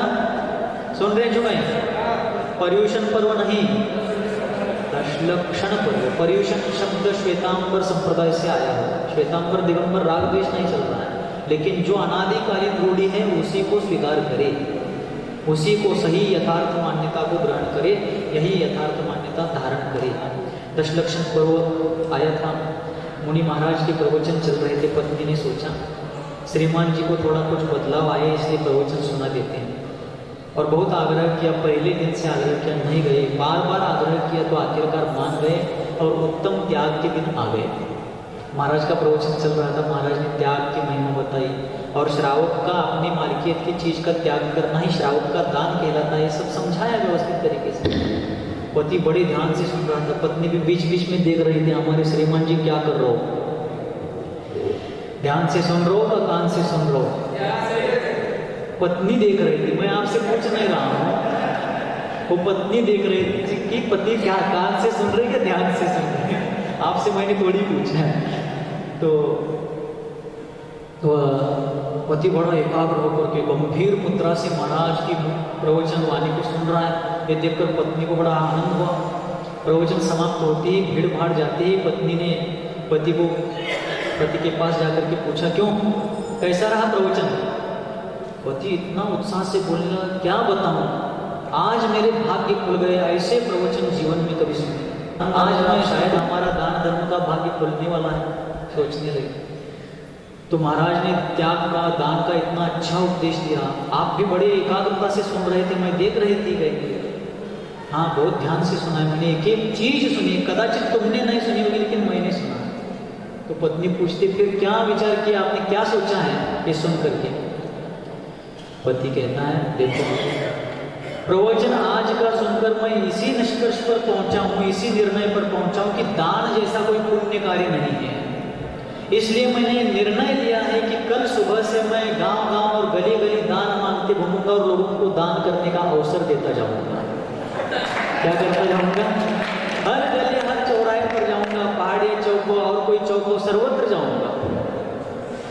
सुन रहे जो मैं, पर्युषण पर्व नहीं, दशलक्षण पर्व। पर्युषण शब्द श्वेतांबर संप्रदाय से आया है। श्वेतांबर दिगंबर राग द्वेष नहीं चल रहा है, लेकिन जो अनादिकालीन रूढ़ी है उसी को स्वीकार करे, उसी को सही यथार्थ मान्यता को ग्रहण करे, यही यथार्थ मान्यता धारण करे। दशलक्षण पर्व आया था, मुनि महाराज के प्रवचन चल रहे थे। पत्नी ने सोचा श्रीमान जी को थोड़ा कुछ बदलाव आए, इसलिए प्रवचन सुना देते हैं, और बहुत आग्रह किया। पहले दिन से आग्रह किया, नहीं गए, बार बार आग्रह किया तो आखिरकार मान गए और उत्तम त्याग के दिन आ गए। महाराज का प्रवचन चल रहा था, महाराज ने त्याग की महिमा बताई और श्रावक का अपनी मालिकियत की चीज का त्याग करना ही श्रावक का दान कहलाता है, ये सब समझाया व्यवस्थित तरीके से। पति बड़े ध्यान से सुन रहा था, पत्नी भी बीच बीच में देख रही थी हमारे श्रीमान जी क्या कर रहे हो, ध्यान से सुन रहे हो या कान से सुन रहे हो। पत्नी देख रही थी, मैं आपसे पूछ नहीं रहा हूँ, वो पत्नी देख रही थी कि पति क्या कान से सुन रही है ध्यान से सुन रही है, आपसे मैंने थोड़ी पूछा है। तो पति बड़ा एकाग्र होकर के गंभीर मुद्रा से महाराज की प्रवचन वाणी को सुन रहा है। ये देखकर पत्नी को बड़ा आनंद हुआ। प्रवचन समाप्त होते ही भीड़ भाड़ जाते ही पत्नी ने पति के पास जाकर के पूछा, क्यों, कैसा रहा प्रवचन? पति इतना उत्साह से बोलने लगा, क्या बताऊं, आज मेरे भाग्य खुल गए, ऐसे प्रवचन जीवन में कभी सुने। आज मैं शायद हमारा दान धर्म का भाग्य खुलने वाला है, सोचने लगे। तो महाराज ने त्याग का, दान का इतना अच्छा उपदेश दिया। आप भी बड़े एकाग्रता से सुन रहे थे, मैं देख रही थी कहीं। हाँ, बहुत ध्यान से सुना है मैंने, एक एक चीज सुनी, कदाचित तुमने नहीं सुनी होगी लेकिन मैंने सुना। तो पत्नी पूछती, फिर क्या विचार किया आपने, क्या सोचा है ये सुन करके? पति कहता है, देखो प्रवचन आज का सुनकर मैं इसी निष्कर्ष पर पहुंचा हूं, इसी निर्णय पर पहुंचा हूं कि दान जैसा कोई पुण्य कार्य नहीं है। इसलिए मैंने निर्णय लिया है कि कल सुबह से मैं गांव-गांव और गली-गली दान मांगते घूमूंगा और लोगों को दान करने का अवसर देता जाऊंगा। क्या करता जाऊंगा? हर गली, हर चौराहे पर जाऊंगा, पहाड़ी चौक और कोई चौक हो, सर्वत्र जाऊंगा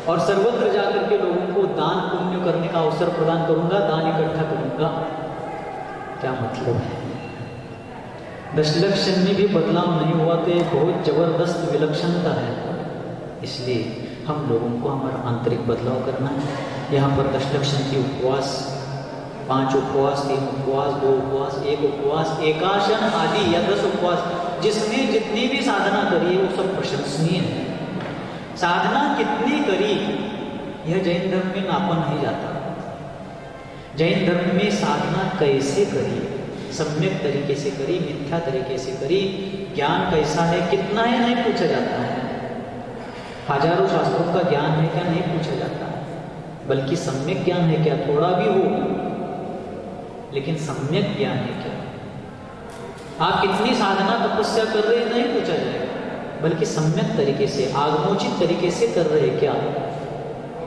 और सर्वत्र जाकर के लोगों को दान पुण्य करने का अवसर प्रदान करूंगा, दान इकट्ठा करूंगा। क्या मतलब है? दशलक्षण में भी बदलाव नहीं हुआ तो ये बहुत जबरदस्त विलक्षणता है। इसलिए हम लोगों को हमारा आंतरिक बदलाव करना है। यहाँ पर दशलक्षण की उपवास, 5 उपवास, 3 उपवास, 2 उपवास, 1 उपवास, एकाशन आदि या 10 उपवास, जिसने जितनी भी साधना करी है वो सब प्रशंसनीय है। साधना कितनी करी यह जैन धर्म में नापा नहीं जाता। जैन धर्म में साधना कैसे करी, सम्यक तरीके से करी, मिथ्या तरीके से करी, ज्ञान कैसा है, कितना है, नहीं पूछा जाता है। हजारों शास्त्रों का ज्ञान है क्या, नहीं पूछा जाता है, बल्कि सम्यक ज्ञान है क्या, थोड़ा भी हो लेकिन सम्यक ज्ञान है क्या। आप कितनी साधना तपस्या कर रहे हैं नहीं पूछा जाएगा, बल्कि सम्यक तरीके से, आगमोचित तरीके से कर रहे क्या।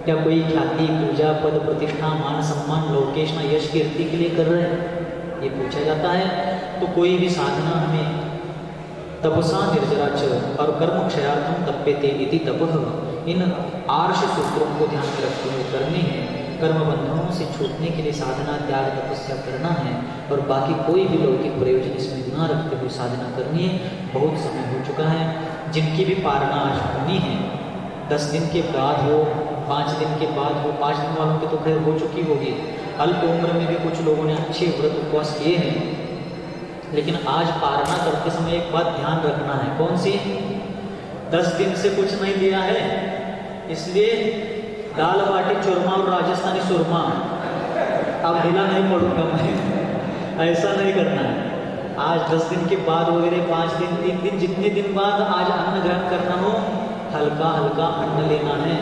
क्या कोई ख्याति, पूजा, पद, प्रतिष्ठा, मान सम्मान, लोकेशना, यश, कीर्ति के लिए कर रहे हैं, ये पूछा जाता है। तो कोई भी साधना हमें तपसा निर्जराच और कर्म क्षयार्थम तप्यते इति तपः, इन आर्ष सूत्रों को ध्यान में रखते हुए करनी है। कर्म बंधनों से छूटने के लिए साधना, त्याग, तपस्या करना है और बाकी कोई भी लौकिक प्रयोजन इसमें न रखते हुए साधना करनी है। बहुत समय हो चुका है, जिनकी भी पारणा आज होनी है, 10 दिन के बाद हो, 5 दिन के बाद हो, 5 दिन वालों की तो खैर हो चुकी होगी। अल्प उम्र में भी कुछ लोगों ने अच्छे व्रत उपवास किए हैं, लेकिन आज पारणा करते समय एक बात ध्यान रखना है। कौन सी? 10 दिन से कुछ नहीं लिया है, इसलिए दाल बाटी चूरमा और राजस्थानी सुरमा अब ढीला नहीं पड़ूंगा मैं, ऐसा नहीं करना है। आज 10 दिन के बाद वगैरह 5 दिन, 3 दिन, जितने दिन बाद आज अन्न ग्रहण करना हो, हल्का हल्का अन्न लेना है।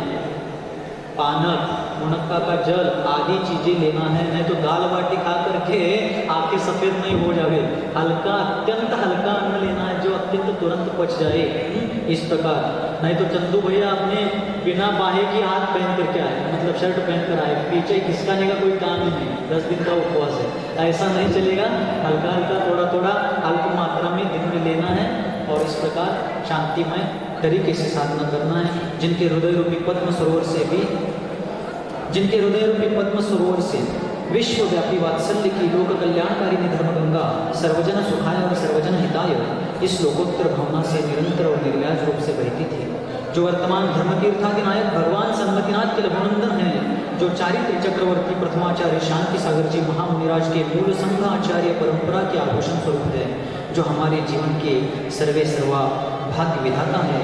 पानक, मुनक्का का जल आदि चीजें लेना है, नहीं तो दाल बाटी खा करके आंखें सफेद नहीं हो जावे। हल्का, अत्यंत हल्का अन्न लेना है जो अत्यंत तुरंत पच जाए, इस प्रकार। नहीं तो चंदू भैया अपने बिना बाहे की हाथ पहन करके आए, मतलब शर्ट पहन कर आए, पीछे खिसकाने का कोई काम ही नहीं, 10 दिन का उपवास है, ऐसा नहीं चलेगा। हल्का हल्का, थोड़ा थोड़ा, अल्प मात्रा में दिन में लेना है और इस प्रकार शांतिमय तरीके से साधना करना है। जिनके हृदय रूपी पद्म सरोवर से भी, जिनके हृदय रूपी पद्म सरोवर से विश्वव्यापी वात्सल्य की लोक कल्याणकारिणी धर्म गंगा सर्वजन सुखाय और सर्वजन हिताय इस लोकोत्तर भावना से निरंतर और निर्व्याज रूप से बहती थी, जो वर्तमान धर्म तीर्थाधिनायक भगवान सन्मतिनाथ के लघुनंदन है, जो चारित्र चक्रवर्ती प्रथमाचार्य शांति सागर जी महामुनिराज के मूल संघ आचार्य परंपरा के आभूषण स्वरूप है, जो हमारे जीवन के सर्वे सर्वा भाग्य विधाता है,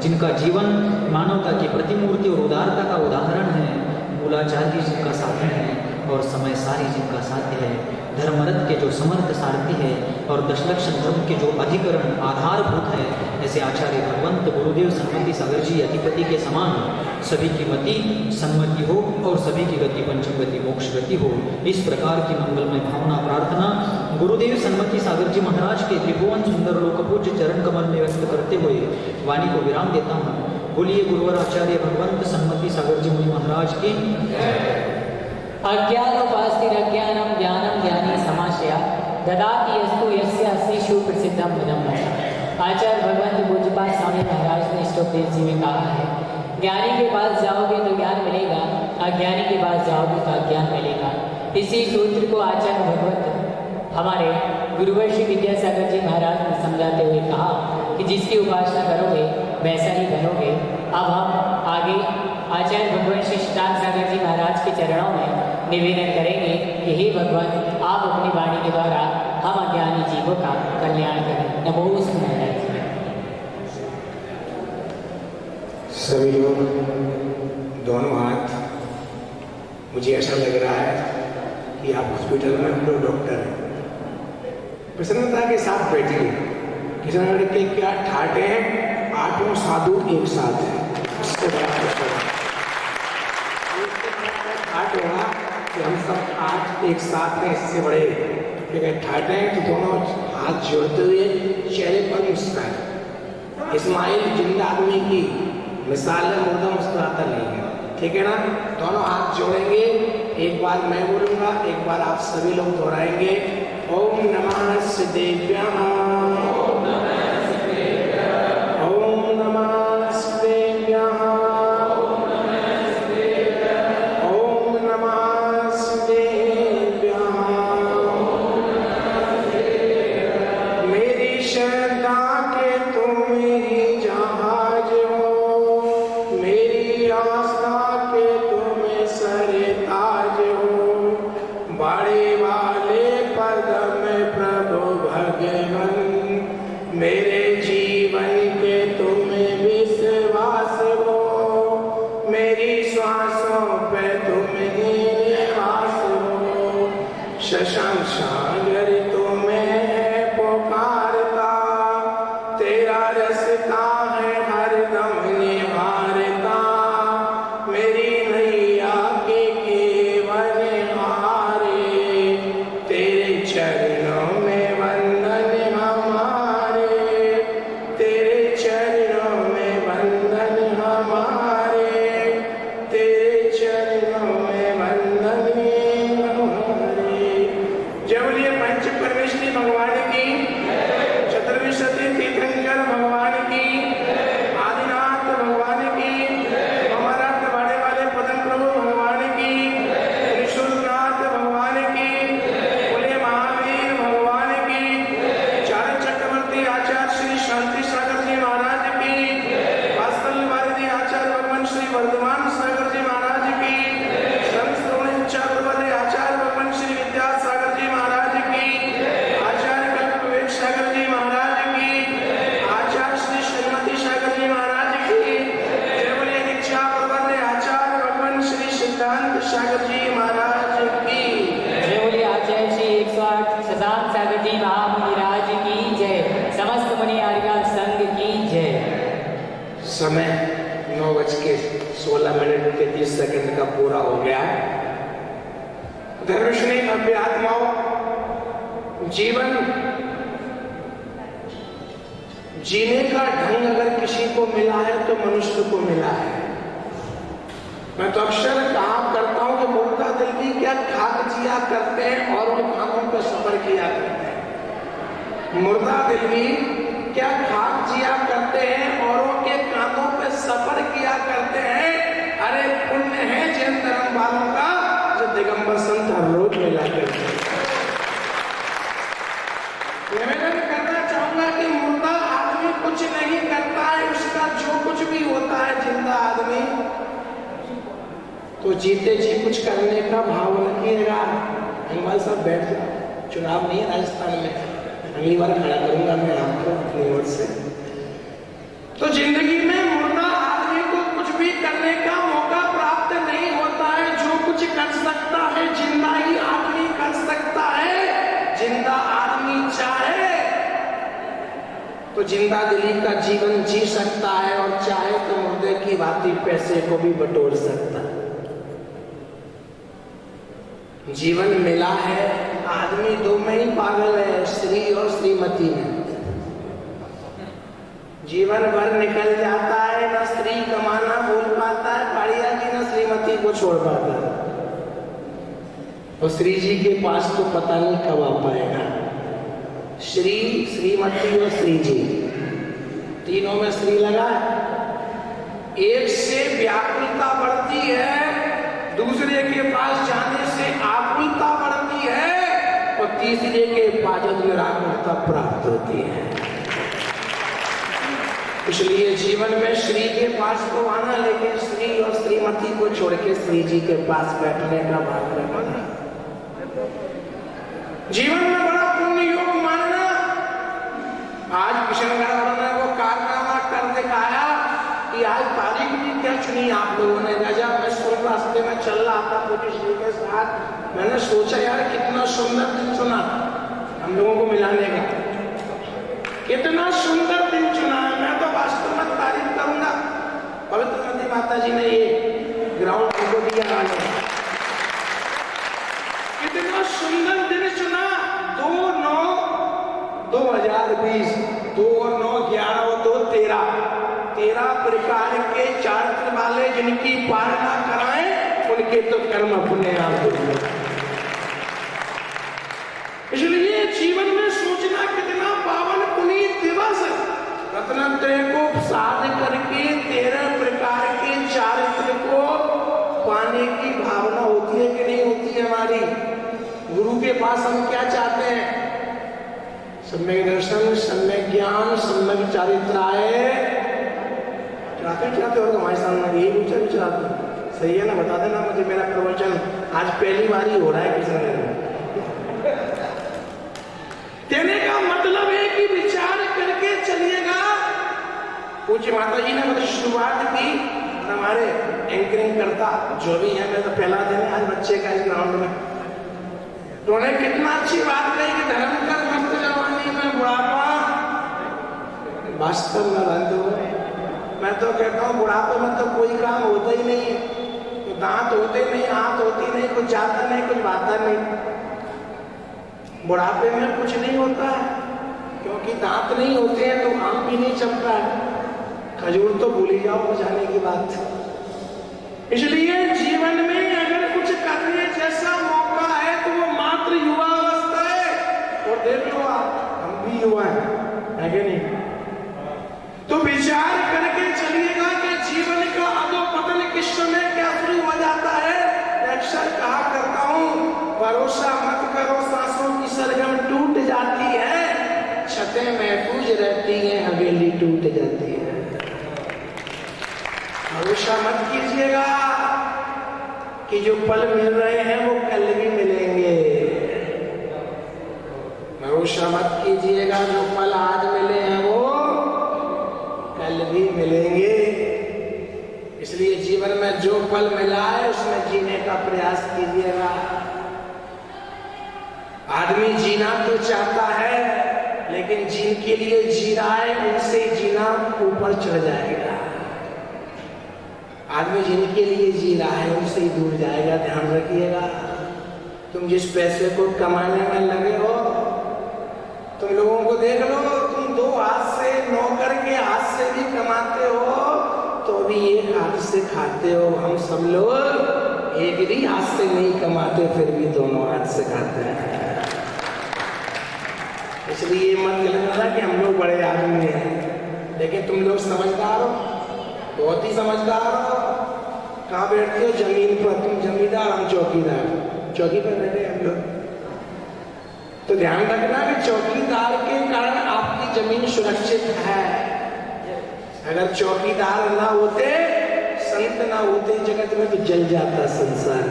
जिनका जीवन मानवता की प्रतिमूर्ति और उदारता का उदाहरण है, मूलाचार्य जी का साधन है, और समय सारी जिनका साध्य है, धर्मरथ के जो समर्थ सारथी है और दशलक्षण धर्म के जो अधिकरण आधारभूत है, ऐसे आचार्य भगवंत गुरुदेव सन्मति सागर जी अधिपति के समान सभी की मति सन्मति हो और सभी की गति पंचम गति मोक्ष गति हो। इस प्रकार की मंगलमय भावना प्रार्थना गुरुदेव सन्मति सागर जी महाराज के त्रिभुवन सुंदर लोकपूज्य चरण कमल में व्यक्त करते हुए वाणी को विराम देता हूँ। बोलिए गुरुवर आचार्य भगवंत सन्मति सागर जी मुनि महाराज की। अज्ञानोपास्तिरज्ञानं ज्ञानं ज्ञानी समाशया ददाति यस्तु यस्य अस्तेषु प्रसिद्धं पदं वचः। आचार्य भगवंत पूज्यपाद स्वामी महाराज ने स्टोकदेव जी में कहा है, ज्ञानी के पास जाओगे तो ज्ञान मिलेगा, अज्ञानी के पास जाओगे तो अज्ञान मिलेगा। इसी सूत्र को आचार्य भगवंत हमारे गुरुवर श्री विद्यासागर जी महाराज ने समझाते हुए कहा कि जिसकी उपासना करोगे वैसा ही बनोगे। अब हम आगे आचार्य भगवान श्री सिद्धांत सागर जी महाराज के चरणों में निवेदन करेंगे कि हे भगवान, आप अपनी वाणी के द्वारा हम अज्ञानी जीवों का कल्याण करें। नमो महाराज। सभी लोग दोनों हाथ, मुझे ऐसा लग रहा है कि आप हॉस्पिटल में हम लोग डॉक्टर हैं, प्रसन्नता के साथ बैठिए। किसी ने के क्या ठाटे हैं, आठों साधु एक साथ हैं, उससे ठाट होगा कि हम सब आज एक साथ हैं। इससे बड़े लेकिन ठाटे हैं तो दोनों हाथ जोड़ते हुए चेहरे पर मुस्कुराए। इस्माइल जिंदा आदमी की मिसाल है, मुर्दा मुस्कुराता नहीं है, ठीक है ना। दोनों हाथ जोड़ेंगे, एक बार मैं बोलूंगा, एक बार आप सभी लोग दोहराएंगे। ओम नमः सिद्धेभ्यः, ओम नमः सिद्धेभ्यः, ओम नमः सिद्धेभ्यः, ओम नमः सिद्धेभ्यः। मेरी श्रद्धा के तुम मेरी जहाज हो, मेरी आस्था के तुम सरताज हो, बड़े वाले पद में प्रभु भगवान, मेरे जीवन के तुम्हें विश्वास हो, मेरी श्वासों पे तुम्हें निवास हो। शशांक सागर तुम्हें पुकारता, तेरा रास्ता है हरदम निहारता, मेरी नैया के केवल हारे, तेरे चरणों में वंदन हमारे, तेरे चरणों में वंदन हमारे, तेरे चरणों में वंदन हमारे। जय बोलिए पंच परमेश्वरी भगवान की, चतुर्विंशति तीर्थंकर भगवान की, आदिनाथ भगवान की, अमरनाथ वाड़े वाले पदम प्रभु भगवान की, त्रिशूलनाथ भगवान की, बोले महावीर भगवान की, चारण चक्रवर्ती आचार्य श्री शांति सागर जी महाराज की, वात्सल भारती आचार्य भगवान श्री वर्धमान सागर जी महाराज की, आचार्य भगवान श्री विद्यासागर जी महाराज की, आचार्य कल्पवेद सागर जी महाराज की, आचार्य श्री श्रीमती सागर जी महाराज की, जय बोलिए दीक्षा प्रबंध आचार्य भगवान श्री सिद्धांत सागर जी महाराज की, जय बोलिए आचार्य श्री 108 सिद्धांत सागर जी महाराज की जय। समस्त मुनि आर्या संघ की जय। समय 9:16 का पूरा हो गया। धर्मश्री भव्य आत्माओं, जीवन जीने का ढंग अगर किसी को मिला है तो मनुष्य को मिला है। मैं तो अक्सर कहा करता हूं कि मुर्दा दिल भी क्या खाक जिया करते हैं और उन खाकों पर सफर किया करते हैं। मुर्दा दिल भी क्या खाक जिया करते हैं औरों के कांधों पे सफर किया करते हैं। अरे पुण्य है जैन धर्म वालों का जो दिगंबर संत हर रोज मिला करते हैं। निवेदन करना चाहूंगा कि मुर्दा आदमी कुछ नहीं करता है, उसका जो कुछ भी होता है जिंदा आदमी तो जीते जी कुछ करने का भाव रखिएगा। हमारे साथ बैठ जाओ, चुनाव नहीं है राजस्थान में, अगली बार खड़ा करूंगा मैं आपको अपनी ओर से। तो जिंदगी में मुर्दा आदमी को कुछ भी करने का मौका प्राप्त नहीं होता है। जो कुछ कर सकता है जिंदा तो जिंदा दिली का जीवन जी सकता है और चाहे तो मुर्दे की भांति पैसे को भी बटोर सकता है। जीवन मिला है, आदमी दो में ही पागल है, श्री और श्रीमती में। जीवन भर निकल जाता है, न स्त्री कमाना बोल पाता है पाड़िया की, न श्रीमती को छोड़ पाता है। और श्री जी के पास तो पता नहीं कब आ पाएगा। श्री, श्रीमती और श्री जी, तीनों में श्री लगा है। एक से व्याकुलता बढ़ती है, दूसरे के पास जाने से आकुलता बढ़ती है और तीसरे के पास निराकुलता प्राप्त होती है। इसलिए जीवन में श्री के पास तो आना, लेकिन श्री और श्रीमती को छोड़ के श्री जी के पास बैठने का भाग रखना। जीवन में बड़ा पुण्य योग मानना। आज किशनगढ़ वालों ने वो कारनामा कर दिखाया कि आज तारीख भी क्या चुनी आप लोगों ने। गजब, मैं सुन रास्ते में चल रहा था पुलिस जी के साथ, मैंने सोचा यार कितना सुंदर दिन चुना हम लोगों को मिलाने का, कितना सुंदर दिन चुना है। मैं तो वास्तव में तारीफ करूंगा, पवित्र नदी माता जी ने ये ग्राउंड हमको दिया, कितना सुंदर दिन चुना। 2/9/2020, 2 और 9 11 और 2 13, 13 प्रकार के चारित्र वाले जिनकी पालना कराएं उनके तो कर्म पुण्य आप देंगे। इसलिए जीवन में सोचना कितना पावन पुनीत दिवस। रत्नत्रय को साध करके 13 प्रकार के चारित्र को पाने की भावना होती है कि नहीं होती है हमारी। गुरु के पास हम क्या चाहते हैं? सम्यक दर्शन, सम्यक ज्ञान, सम्यक चारित्राय। चाहते हो हमारे सामने यही विचार सही है ना? बता देना मुझे। मेरा प्रवचन आज पहली बार ही हो रहा है किसी ने। कहने का मतलब है कि विचार करके चलिएगा। पूज्य माता जी ने मतलब शुरुआत की, हमारे एंकरिंग करता जो भी है, मैं तो पहला दिन आज बच्चे का इस ग्राउंड में, तो उन्हें कितना अच्छी बात कही कि धर्म का मस्त जवानी में बुढ़ापा वास्तव में बंद हो। मैं तो कहता हूँ बुढ़ापे में तो कोई काम होता ही नहीं है। तो दांत होते नहीं, आंख होती नहीं, कुछ जाता नहीं, कुछ बाता नहीं। बुढ़ापे में कुछ नहीं होता है, क्योंकि दांत नहीं होते हैं तो आम भी नहीं चमका है। खजूर तो भूल ही जाओ जाने की बात। इसलिए जीवन में अगर कुछ करने जैसा मौका है तो वो मात्र युवा अवस्था है। और देख लो आप, हम भी युवा हैं, है कि नहीं? तो विचार करके चलिएगा कि जीवन का अधोपतन किस समय क्या शुरू हो जाता है। अक्सर कहा करता हूँ, भरोसा मत करो, सांसों की सरगम टूट जाती है, छतें महफूज रहती हैं, हवेली टूट जाती है। भरोसा मत कीजिएगा कि जो पल मिल रहे हैं वो कल भी मिलेंगे। भरोसा मत कीजिएगा जो पल आज मिले हैं वो कल भी मिलेंगे। इसलिए जीवन में जो पल मिला है उसमें जीने का प्रयास कीजिएगा। आदमी जीना तो चाहता है, लेकिन जिनके लिए जी रहा है उनसे जीना ऊपर चढ़ जाएगा। आदमी जिनके लिए जी रहा है उनसे ही दूर जाएगा। ध्यान रखिएगा। तुम जिस पैसे को कमाने में लगे हो, तुम लोगों को देख लो, तुम 2 हाथ से, नौकर के हाथ से भी कमाते हो तो भी एक हाथ से खाते हो। हम सब लोग एक ही हाथ से नहीं कमाते, फिर भी दोनों हाथ से खाते हैं। इसलिए मत लगना कि हम लोग बड़े आदमी हैं, लेकिन तुम लोग समझदार हो, बहुत ही समझदार हो। कहाँ बैठते हो? जमीन पर। तुम जमींदार, हम चौकीदार। चौकी पर बैठे हम लोग। तो ध्यान रखना कि चौकीदार के कारण आपकी जमीन सुरक्षित है। अगर चौकीदार ना होते, संत ना होते जगत में, तो जल जाता संसार।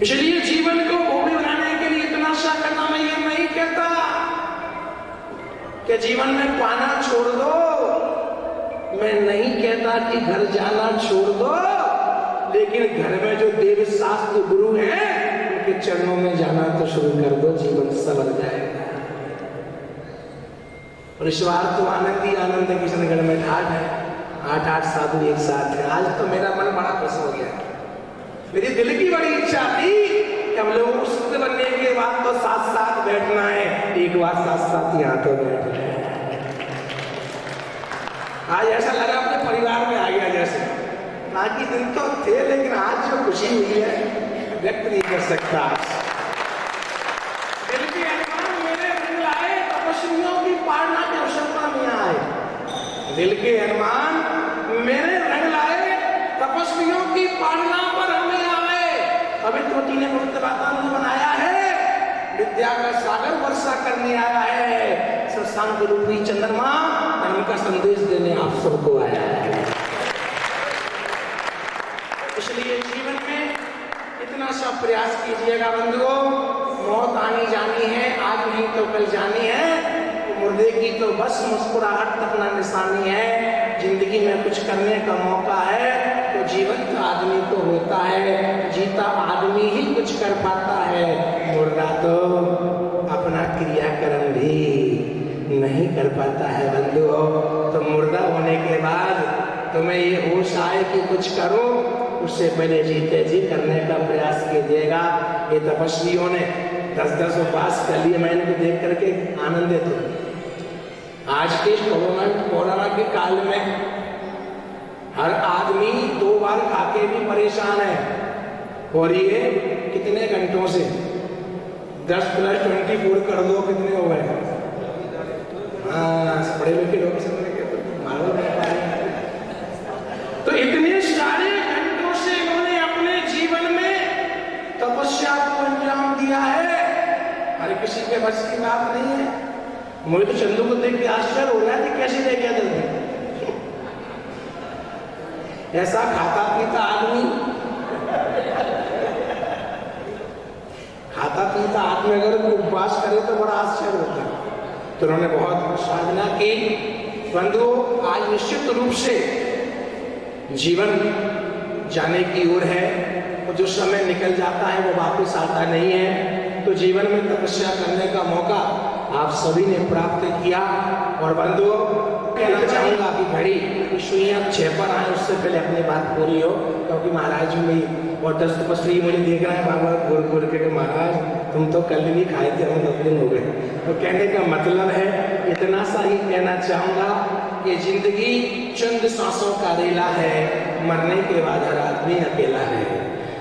इसलिए जीवन को भोगी बनाने के लिए इतना सा करना, मैं ये नहीं कहता कि जीवन में पाना छोड़ दो, मैं नहीं कहता कि घर जाना छोड़ दो, लेकिन घर में जो देव शास्त्र गुरु हैं उनके चरणों में जाना तो शुरू कर दो, जीवन संवर जाएगा। और इस बार तो आनंद ही आनंद है, किशनगढ़ में ठाठ है, 8 साधु एक साथ है। आज तो मेरा मन बड़ा खुश हो गया। मेरी दिल की बड़ी इच्छा थी कि हम लोगों को शुद्ध बनने के बाद तो साथ साथ बैठना है, एक बार साथ साथ यहाँ तो बैठ गए। आज ऐसा लगा अपने परिवार में आ गया जैसे। बाकी दिन तो थे, लेकिन आज जो खुशी हुई है व्यक्त नहीं कर सकता। दिल के अरमान मेरे दिल आए, तपस्वियों की पालना के अवसर पर हम यहाँ आए। दिल के अरमान मेरे रंग लाए, तपस्वियों की पालना पर हम यहाँ आए। पवित्र ने पवित्र वातावरण बनाया है, विद्या का सागर वर्षा करने आया है। सत्संग रूपी चंद्रमा धर्म का संदेश देने आप सबको आया है। इसलिए जीवन में इतना सा प्रयास कीजिएगा बंधुओं, मौत आनी जानी है, आज नहीं तो कल जानी है। मुर्दे की तो बस मुस्कुराहट तक ना निशानी है। जिंदगी में कुछ करने का मौका है तो जीवंत आदमी को होता है, जीता आदमी ही कुछ कर पाता है। मुर्दा तो अपना क्रियाकर्म भी नहीं कर पाता है बंधुओं। तो मुर्दा होने के बाद तुम्हें ये होश आए कि कुछ करो, उससे पहले जीते जी करने का प्रयास कीजिएगा। ये तपस्वियों ने 10-10 उपवास कर लिए, मैं इनको देख करके आनंदित हूँ। आज के कोरोना के काल में हर आदमी 2 बार खाके भी परेशान है। और ये कितने घंटों से 10 + 24 कर दो, कितने हो गए? हाँ, बड़े लिखे लोग तो इतने सारे घंटों से इन्होंने अपने जीवन में तपस्या को अंजाम दिया है। हर किसी के बस की बात नहीं है। मुझे तो चंदू को देख के आश्चर्य हो रहा है कि कैसे ले गया जल्दी। ऐसा खाता पीता आदमी, खाता पीता आदमी अगर उपवास करे तो बड़ा आश्चर्य होता है। तो उन्होंने बहुत साधना की। बंधुओं, आज निश्चित रूप से जीवन जाने की ओर है और जो समय निकल जाता है वो वापस आता नहीं है। तो जीवन में तपस्या करने का मौका आप सभी ने प्राप्त किया। और बंधुओं, कहना चाहूंगा कि घड़ी सुइयां 6 पर आए उससे पहले अपनी बात पूरी हो, क्योंकि महाराज में और 10 तपस्वी मुझे देख रहे हैं बाबा घूर घूर के, महाराज तुम तो कल भी खाए थे, हम 10 दिन हो गए। तो कहने का मतलब है, इतना सा ही कहना चाहूंगा कि जिंदगी चंद सांसों का रेला है, मरने के बाद हर आदमी अकेला है।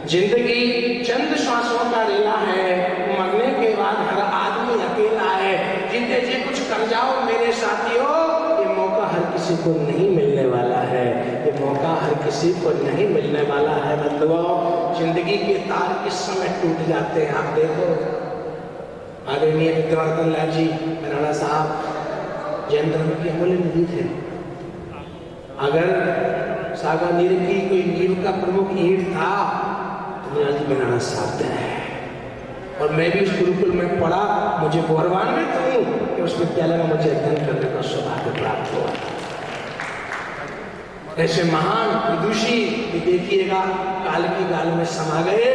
जिंदगी चंद सांसों का रेला है, मरने के बाद हर आदमी अकेला है। जीते जी कुछ कर जाओ मेरे साथियों, ये मौका हर किसी को नहीं मिलने वाला है। ये मौका हर किसी को नहीं मिलने वाला है बंधुओं। जिंदगी के तार किस समय टूट जाते हैं आप देखो। आदरणीय विद्यावर्धन लाल जी राणा साहब जैन धर्म की अमूल्य निधि थे। अगर सागानीर की कोई नींव का प्रमुख ईंट था तो राणा साहब है। और मैं भी उस गुरुकुल में पढ़ा, मुझे गौरवान्वित हूँ कि उस विद्यालय में मुझे अध्ययन करने का सौभाग्य प्राप्त हुआ। ऐसे महान विदुषी भी देखिएगा काल की गाल में समा गए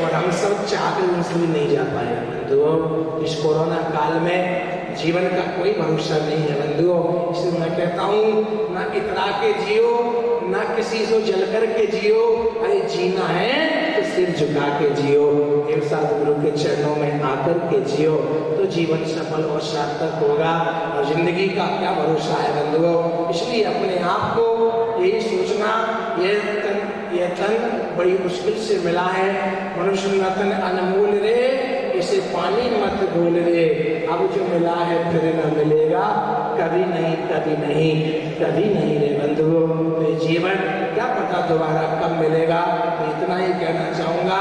और हम सब चाहते उनसे भी नहीं जा पाए। बंधुओं, इस कोरोना काल में जीवन का कोई भरोसा नहीं है बंधुओं। इसलिए मैं कहता हूँ, ना इतरा के जियो, ना किसी से जल कर के जियो। अरे जीना है तो सिर झुका के जियो, एक साथ गुरु के चरणों में आकर के जियो, तो जीवन सफल और सार्थक होगा। और जिंदगी का क्या भरोसा है बंधुओं। इसलिए अपने आप को यही सोचना, यह तन बड़ी मुश्किल से मिला है। मनुष्य का तन अनमोल रे, इसे पानी मत घोल रे। अब जो मिला है फिर न मिलेगा, कभी नहीं कभी नहीं कभी नहीं रे बंधुओं। तो जीवन क्या पता दोबारा कब मिलेगा। तो इतना ही कहना चाहूंगा,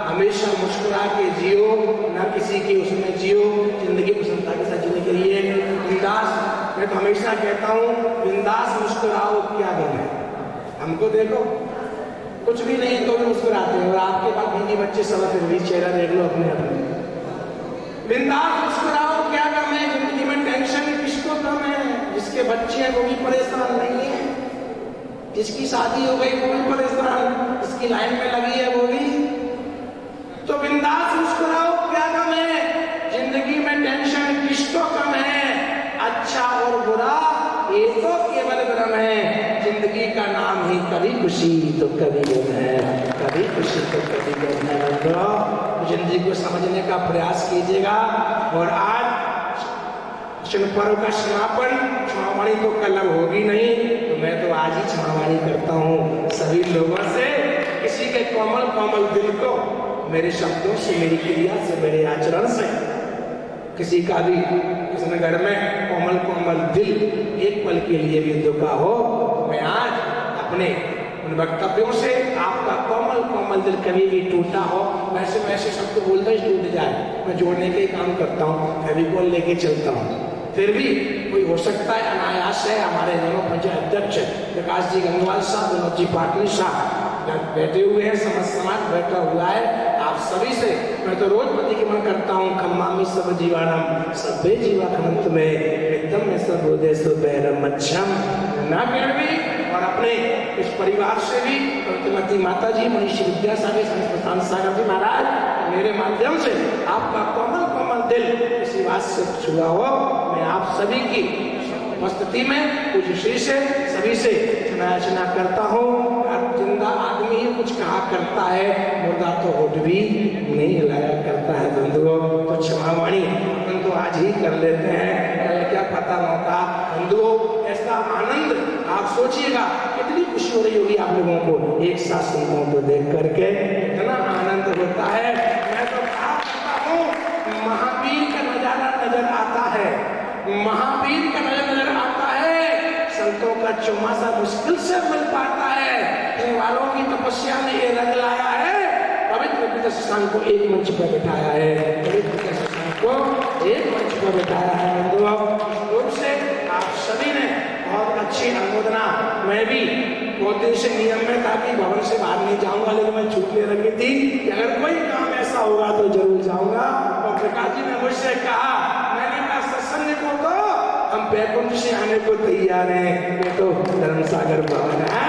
हमेशा मुस्कुरा के जियो, ना किसी की उसमें जियो। जिंदगी प्रसन्नता के साथ जीने के लिए बिंदास, मैं तो हमेशा कहता हूँ बिंदास मुस्कुराओ, क्या गम है। हमको देखो कुछ भी नहीं तो भी मुस्कुराते हैं, और आपके पास बीवी बच्चे सब फिर भी चेहरा देख लो अपने अपने। बिंदास मुस्कुराओ, क्या गम है। जिंदगी में टेंशन किसको कम है। जिसके बच्चे हैं वो भी परेशान नहीं है, जिसकी शादी हो गई वो भी परेशान, जिसकी लाइन में लगी है वो भी। तो बिंदास मुस्कुराओ, क्या गम है। जिंदगी में टेंशन किसको कम है। अच्छा और नाम ही कभी खुशी तो कभी गम है, कभी खुशी तो कभी गम है। बंधुओं, जिंदगी को समझने का प्रयास कीजिएगा। और आज क्षण पर्व का समापन क्षमावाणी तो कल अब होगी नहीं, तो मैं तो आज ही क्षमावाणी करता हूँ सभी लोगों से। किसी के कोमल कोमल दिल को मेरे शब्दों से, मेरी क्रिया से, मेरे आचरण से किसी का भी किसी घर में कोमल कोमल दिल एक पल के लिए भी दुखा हो, मैं आज अपने उन वक्तव्यों से आपका कोमल कोमल दिल कभी भी टूटा हो, वैसे वैसे सबको बोलता ही टूट जाए। मैं जोड़ने के काम करता हूँ, फेविकोल लेके चलता हूँ। फिर भी कोई हो सकता है अनायास है। हमारे दोनों पंचायत अध्यक्ष प्रकाश जी गंगवाल साहब, विनोद जी पाटिल साहब बैठे हुए हैं, समाज बैठा हुआ है। आप सभी से मैं तो रोज प्रतिक्रमण करता हूँ, खम्मामी सब जीवानम सभ्य जीवा खनंत में एकदम में सब उदेशो बैरम मच्छम ना भी। और अपने इस परिवार से भी श्रीमती माता जी मनीषी विद्यासागर संस्थान सागर जी महाराज, मेरे माध्यम से आपका कोमल कोमल दिल इसी बात से छुआ हो। मैं आप सभी की उपस्थिति में कुछ श्री से सभी से क्षमा करता हूँ। जिंदा आदमी ही कुछ कहा करता है, मुर्दा तो होठ भी नहीं हिलाया करता है। बंधुओं, तो क्षमावाणी हम तो आज ही कर लेते हैं, कल क्या पता मौका। बंधुओं, ऐसा आनंद आप सोचिएगा कितनी खुशी हो रही होगी आप लोगों को एक साथ संतों को देख करके, इतना आनंद होता है। मैं तो कहा करता हूँ, महावीर का नजारा नजर आता है, महावीर का नजर आता है। संतों का चौमासा मुश्किल से मिल पाता है। वालों की तपस्या ने ये रंग लाया है। पवित्र पिता शशांक को एक मंच पर बिठाया है, पवित्र पिता शशांक को एक मंच पर बिठाया है। बंधुओं, इस रूप से आप सभी ने बहुत अच्छी अनुमोदना। मैं भी बहुत दिन से नियम में था कि भवन से बाहर नहीं जाऊंगा, लेकिन मैं छूट ले रखी थी कि अगर कोई काम ऐसा होगा तो जरूर जाऊंगा। और प्रकाश जी ने मुझसे कहा, मैंने कहा सत्संग को तो हम बैकुंठ से आने को तैयार हैं, ये तो धर्मसागर भवन है,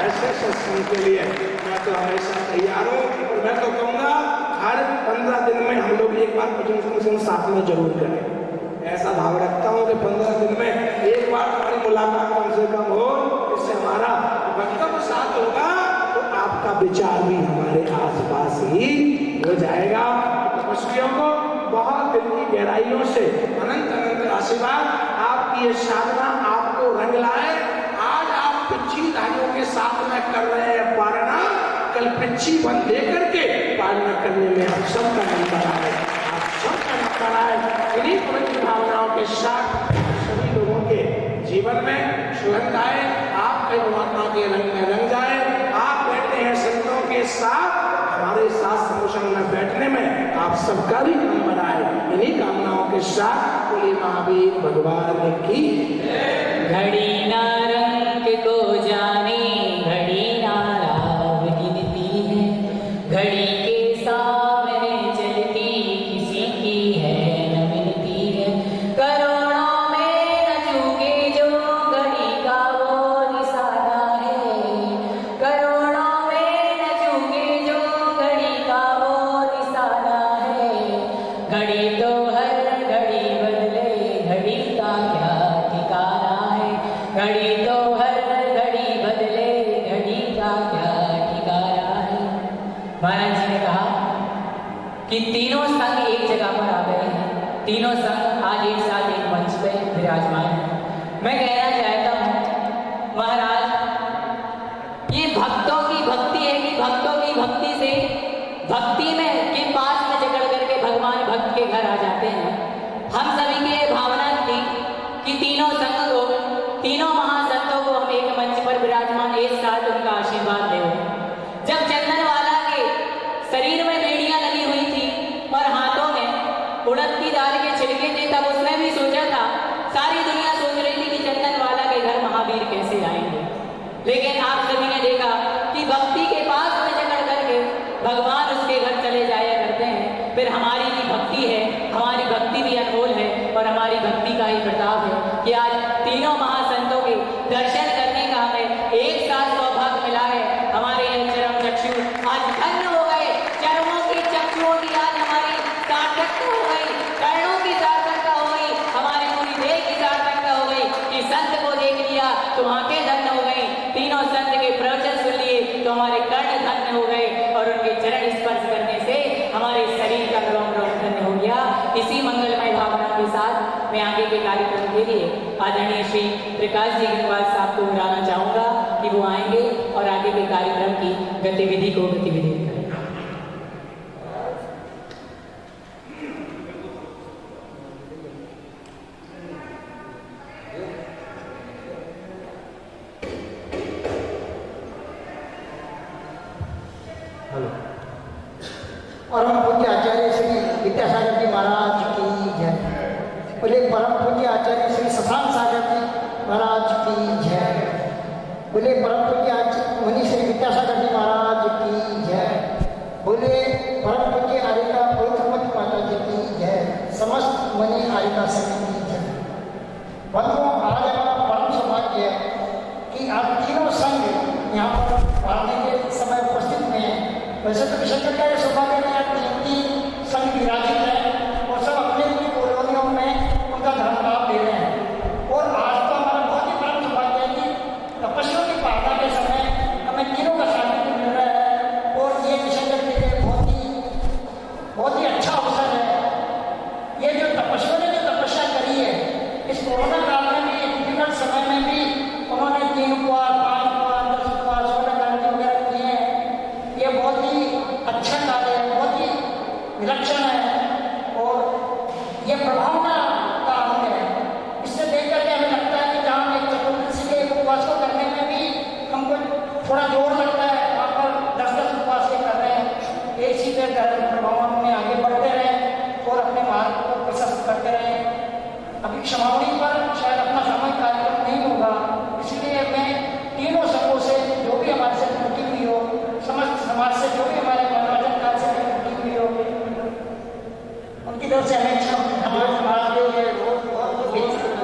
ऐसे सत्संग के लिए मैं तो हमेशा तैयार हूँ। और मैं तो कहूँगा हर 15 दिन में हम लोग एक बार भजन साथ में जरूर करें। ऐसा भाव रखता हूँ कि 15 दिन में एक बार हमारी मुलाकात कम से कम हो, इससे हमारा वक्तव्य साथ होगा तो आपका विचार भी हमारे आसपास ही हो जाएगा। तपस्वियों को बहुत दिल की गहराइयों से अनंत अनंत आशीर्वाद। आपकी ये साधना आपको रंग लाए। आज आप पिच्छी धारियों के साथ में कर रहे हैं पारणा, कल पिच्छी बन दे करके पारणा करने में आप सबका नंबर आए, आप सबका नंबर आए। इन्हीं पवित्र भावनाओं के साथ सभी लोगों के जीवन में सुगंध आए, आपके परमात्मा के रंग में रंग जाए। आप बैठे हैं संतों के साथ, हमारे साथ समुशन में बैठने में आप सबका भी नंबर आए। इन्हीं कामनाओं के साथ बोले महावीर भगवान की। घड़ी ना रंग को जाने, घड़ी ना राव गिनती है, घड़ी के सामने चलती किसी की है न मिलती है। करोड़ों में न चूके जो घड़ी का वो निशाना है, करोड़ों में न चूके जो घड़ी का वो निशाना है। घड़ी तो हर घड़ी बदले, घड़ी का क्या ठिकाना है, घड़ी तो हर घड़ी बदले, घड़ी का क्या ठिकाना है। महाराज जी ने कहा कि तीनों संघ एक जगह पर आ गए हैं, तीनों संघ आज एक साथ एक मंच पे विराजमान है। मैं कहना चाहता हूँ महाराज, ये भक्तों की भक्ति है कि भक्तों की भक्ति से भक्ति में के पास में जकड़ करके भगवान भक्त के घर आ जाते हैं। हम सभी की ये भावना थी कि तीनों संघ को, तीनों महासंतों को हम एक मंच पर विराजमान एक साथ उनका आशीर्वाद दें। जब चंदन वाला के शरीर में बेड़ियां लगी हुई थी और हाथों में उड़द की दाल के छिलके थे, तब उसने भी सोचा था, सारी दुनिया सोच रही थी कि चंदन वाला के घर महावीर कैसे आएंगे। लेकिन आप सभी ने देखा कि भक्ति के पास में जकड़ करके भगवान उसके घर चले जाया करते हैं। फिर हमारी भी भक्ति है, हमारी भक्ति भी अनमोल है और हमारी भक्ति का ही प्रताप है कि आज तीनों महासंतों के दर्शन करने का हमें एक साथ सौभाग्य मिला है। हमारे ये चरम चक्षु आज धन्य हो गए, चरमों की चक्षुओं की आज हमारी सार्थकता हो गई, चरणों की सार्थकता हो गई, हमारी पूरी देह की सार्थकता हो गई कि संत को देख लिया तो आंखें धन्य हो गई। तीनों संत के कार्यक्रम के लिए आदरणीय श्री प्रकाश जी गंगवाल साहब को बुलाना चाहूँगा कि वो आएंगे और आगे के कार्यक्रम की गतिविधि करें। परम पूज्य आचार्य श्री विद्यासागर जी महाराज की जय। बोले परम पूज्य आचार्य श्री शशांक सागर जी महाराज की जय। बोले परम पूज्य मुनि श्री विद्यासागर जी महाराज की जय। बोले परम पूज्य आर्यका पवित्रमती माता जी की जय। समस्त मुनि आर्यका सभी की जय। बंधुओं, आज हमारा परम सौभाग्य है कि आप तीनों संघ यहाँ पर पढ़ने के समय उपस्थित हुए हैं। वैसे तो विशेषकर का सौभाग्य में तीन संघ विराजित है और सब अपने अपनी कॉलोनियों में उनका धर्म लाभ ले रहे हैं। और आज तो हमारा बहुत ही परम सौभाग्य है कि तपस्या की प्रार्थना के समय हमें तीनों का सानिध्य मिल रहा है और ये विशेषकर के लिए बहुत ही अच्छा अवसर है। ये जो तपस्या ने जो तपस्या करी है इस कोरोना काल में भी, डिफिकल्ट समय में भी उन्होंने 3 उपवास, 5 उपवास, 10 उपवास, 16 कार्य वगैरह किए हैं। ये बहुत ही अच्छा कार्य है, बहुत ही विलक्षण है और ये प्रभावना का अंग है। इससे देख करके हमें लगता है कि जहाँ एक चतुर्दशी के उपवास को करने में भी हमको थोड़ा जोर लगता है, वहाँ पर 10-10 उपवास के कर रहे हैं। ये इसी के धर्म प्रभाव में आगे बढ़ते रहें और अपने मार्ग को प्रशस्त करते रहें। अभी क्षमावणी पर शायद अपना सामूहिक कार्यक्रम नहीं होगा, इसलिए मैं तीनों संघों से जो भी हमारे से त्रुटि हुई हो, समस्त समाज से जो भी हमारे मनोरंजन काल से त्रुटि हुई हो, उनकी तरफ से हमें हमारे समाज के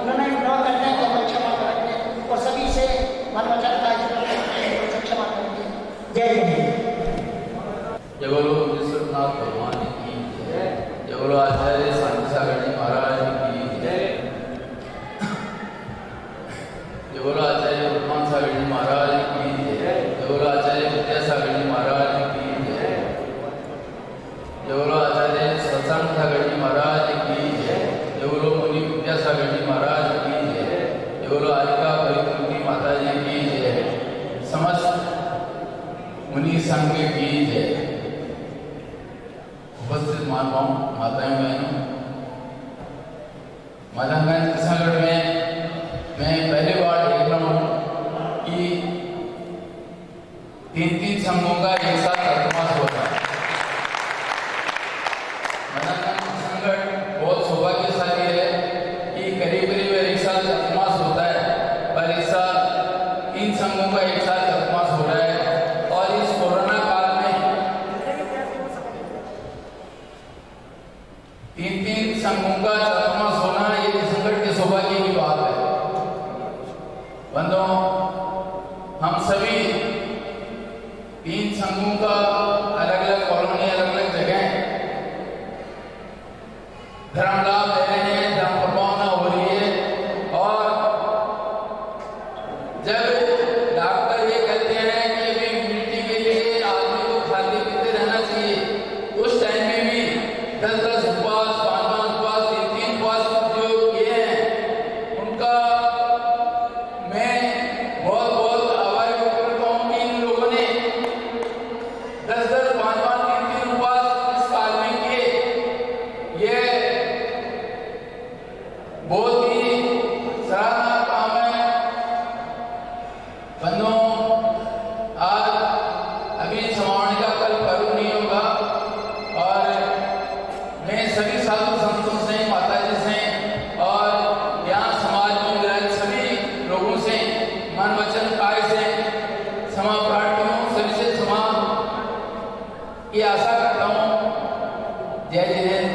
उन्होंने ड्रॉ करने की हमें क्षमा करेंगे और सभी से मनोरंजन का क्षमा करेंगे। जय हिंद। जय बोलो विश्वनाथ भगवान की जय। जय बोलो आचार्य शांति सागर जी महाराज की जय। जय बोलो आचार्य हनुमान सागर जी महाराज की जय। जय बोलो आचार्य विद्यासागर जी महाराज की जय। जय बोलो आचार्य शशांक सागर जी महाराज की जय। जय बोलो मुनि विद्यासागर जी महाराज की जय। जय बोलो आर्यका पवित्रमती माता जी की जय। समस्त मुनि संघ की जय। उपस्थित माताओं, माताएं, बहनों, माधवगंज कृष्णगढ़ में मैं पहली बार देख रहा हूँ कि 3 संघों का एक साथ चतुर्मास होता है। माधवगंज कृष्णगढ़ बहुत सौभाग्यशाली है कि करीब एक साथ चतुर्मास होता है, पर इस साल 3 संघों का एक साथ चतुर्मास हो रहा है। और इस कोरोना काल में 3 संघों का चतुर्मास होना ये संकट के सौभाग्य की बात है। बंधुओं, हम सभी 3 संघों का अलग अलग कॉलोनी, अलग अलग जगह धर्म लाभ ले रहे हैं, धर्म प्रभावना हो रही है। और जब डॉक्टर ये कहते हैं कि अभी इम्यूनिटी के लिए आदमी को खाते पीते रहना चाहिए, उस टाइम में भी 10-10 उपवास, 5-5 उपवास, 3-3 उपवास जो किए हैं उनका मैं बहुत बहुत आभार व्यक्त करता हूँ कि इन लोगों ने 10-10, 5-5, 3-3 उपवास इस काल में किए। ये बहुत ही सराहनीय काम है। बंधुओं, आज अभी समावणी का कल पर्व नहीं होगा और मैं सभी साधु संतों से, माता जी से और यहाँ समाज में विराजित सभी लोगों से मन वचन काय से क्षमा प्रार्थियों सभी से क्षमा की आशा करता हूँ। जय हिंद।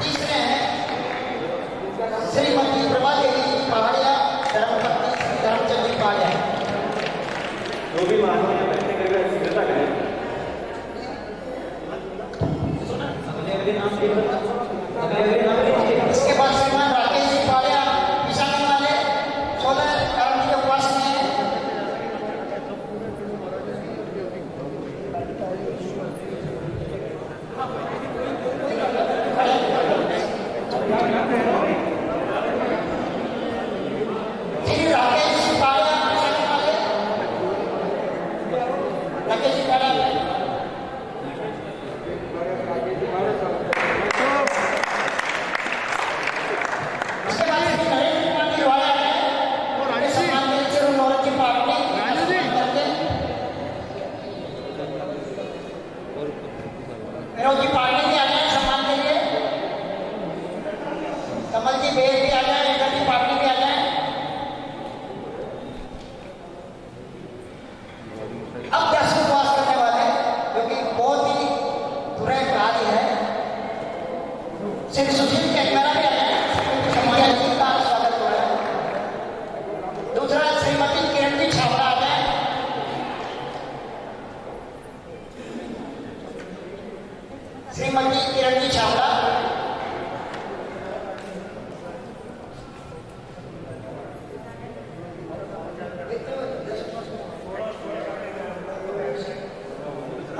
तीसरे हैं श्रीमती प्रभा देवी पहाड़िया, धर्मपत्नी धर्मचंद जी पहाड़िया। जो भी मानव यहाँ बैठने के लिए शीघ्रता करें। इसके बाद श्रीमान राकेश जी पहाड़िया, ईशानी वाले 16 कर्म के उपवास में हैं।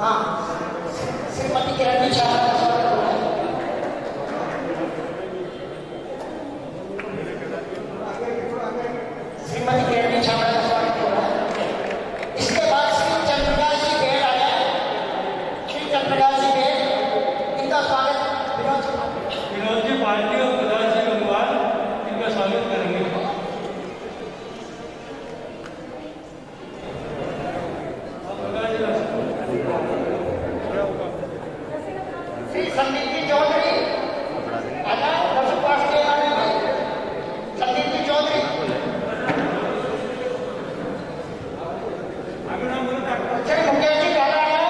हाँ श्रीमती किरण छात्रा का स्वागत हो रहा है। श्रीमती किरण छात्रा का स्वागत हो रहा है। इसके बाद श्री चंद्रप्रकाश जी बेड़ आ जाए। श्री चंद्रप्रकाश जी बेड़, इनका स्वागत विनोद जी पार्टी और प्रधान जी गंगवार इनका स्वागत करेंगे। श्री संदीप जी चौधरी आ जाए। दर्शक पास के आने में संदीप जी चौधरी। श्री मुकेश जी काला आ जाए।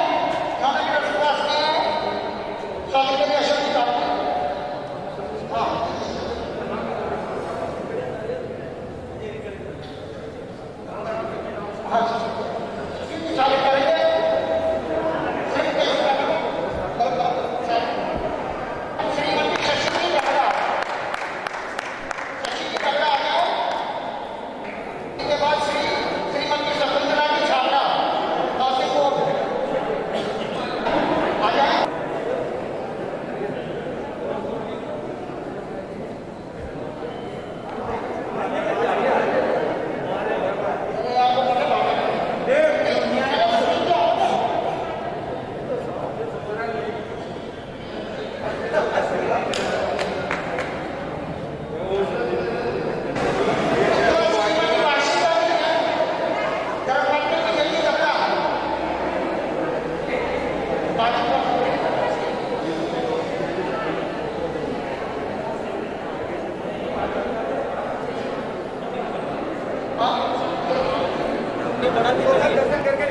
नौने के दर्शक पास के हैं। स्वागत के लिए अशोक जी काला। हाँ हाँ स्वागत करेंगे। श्रीमती शशि जी तगड़ा, शशि जी तगड़ा आ जाए। इसके बाद श्रीमती शकुंतला जी छाबड़ा नौसिंहपुर आ जाए। अरे आपको पता दर्शन करके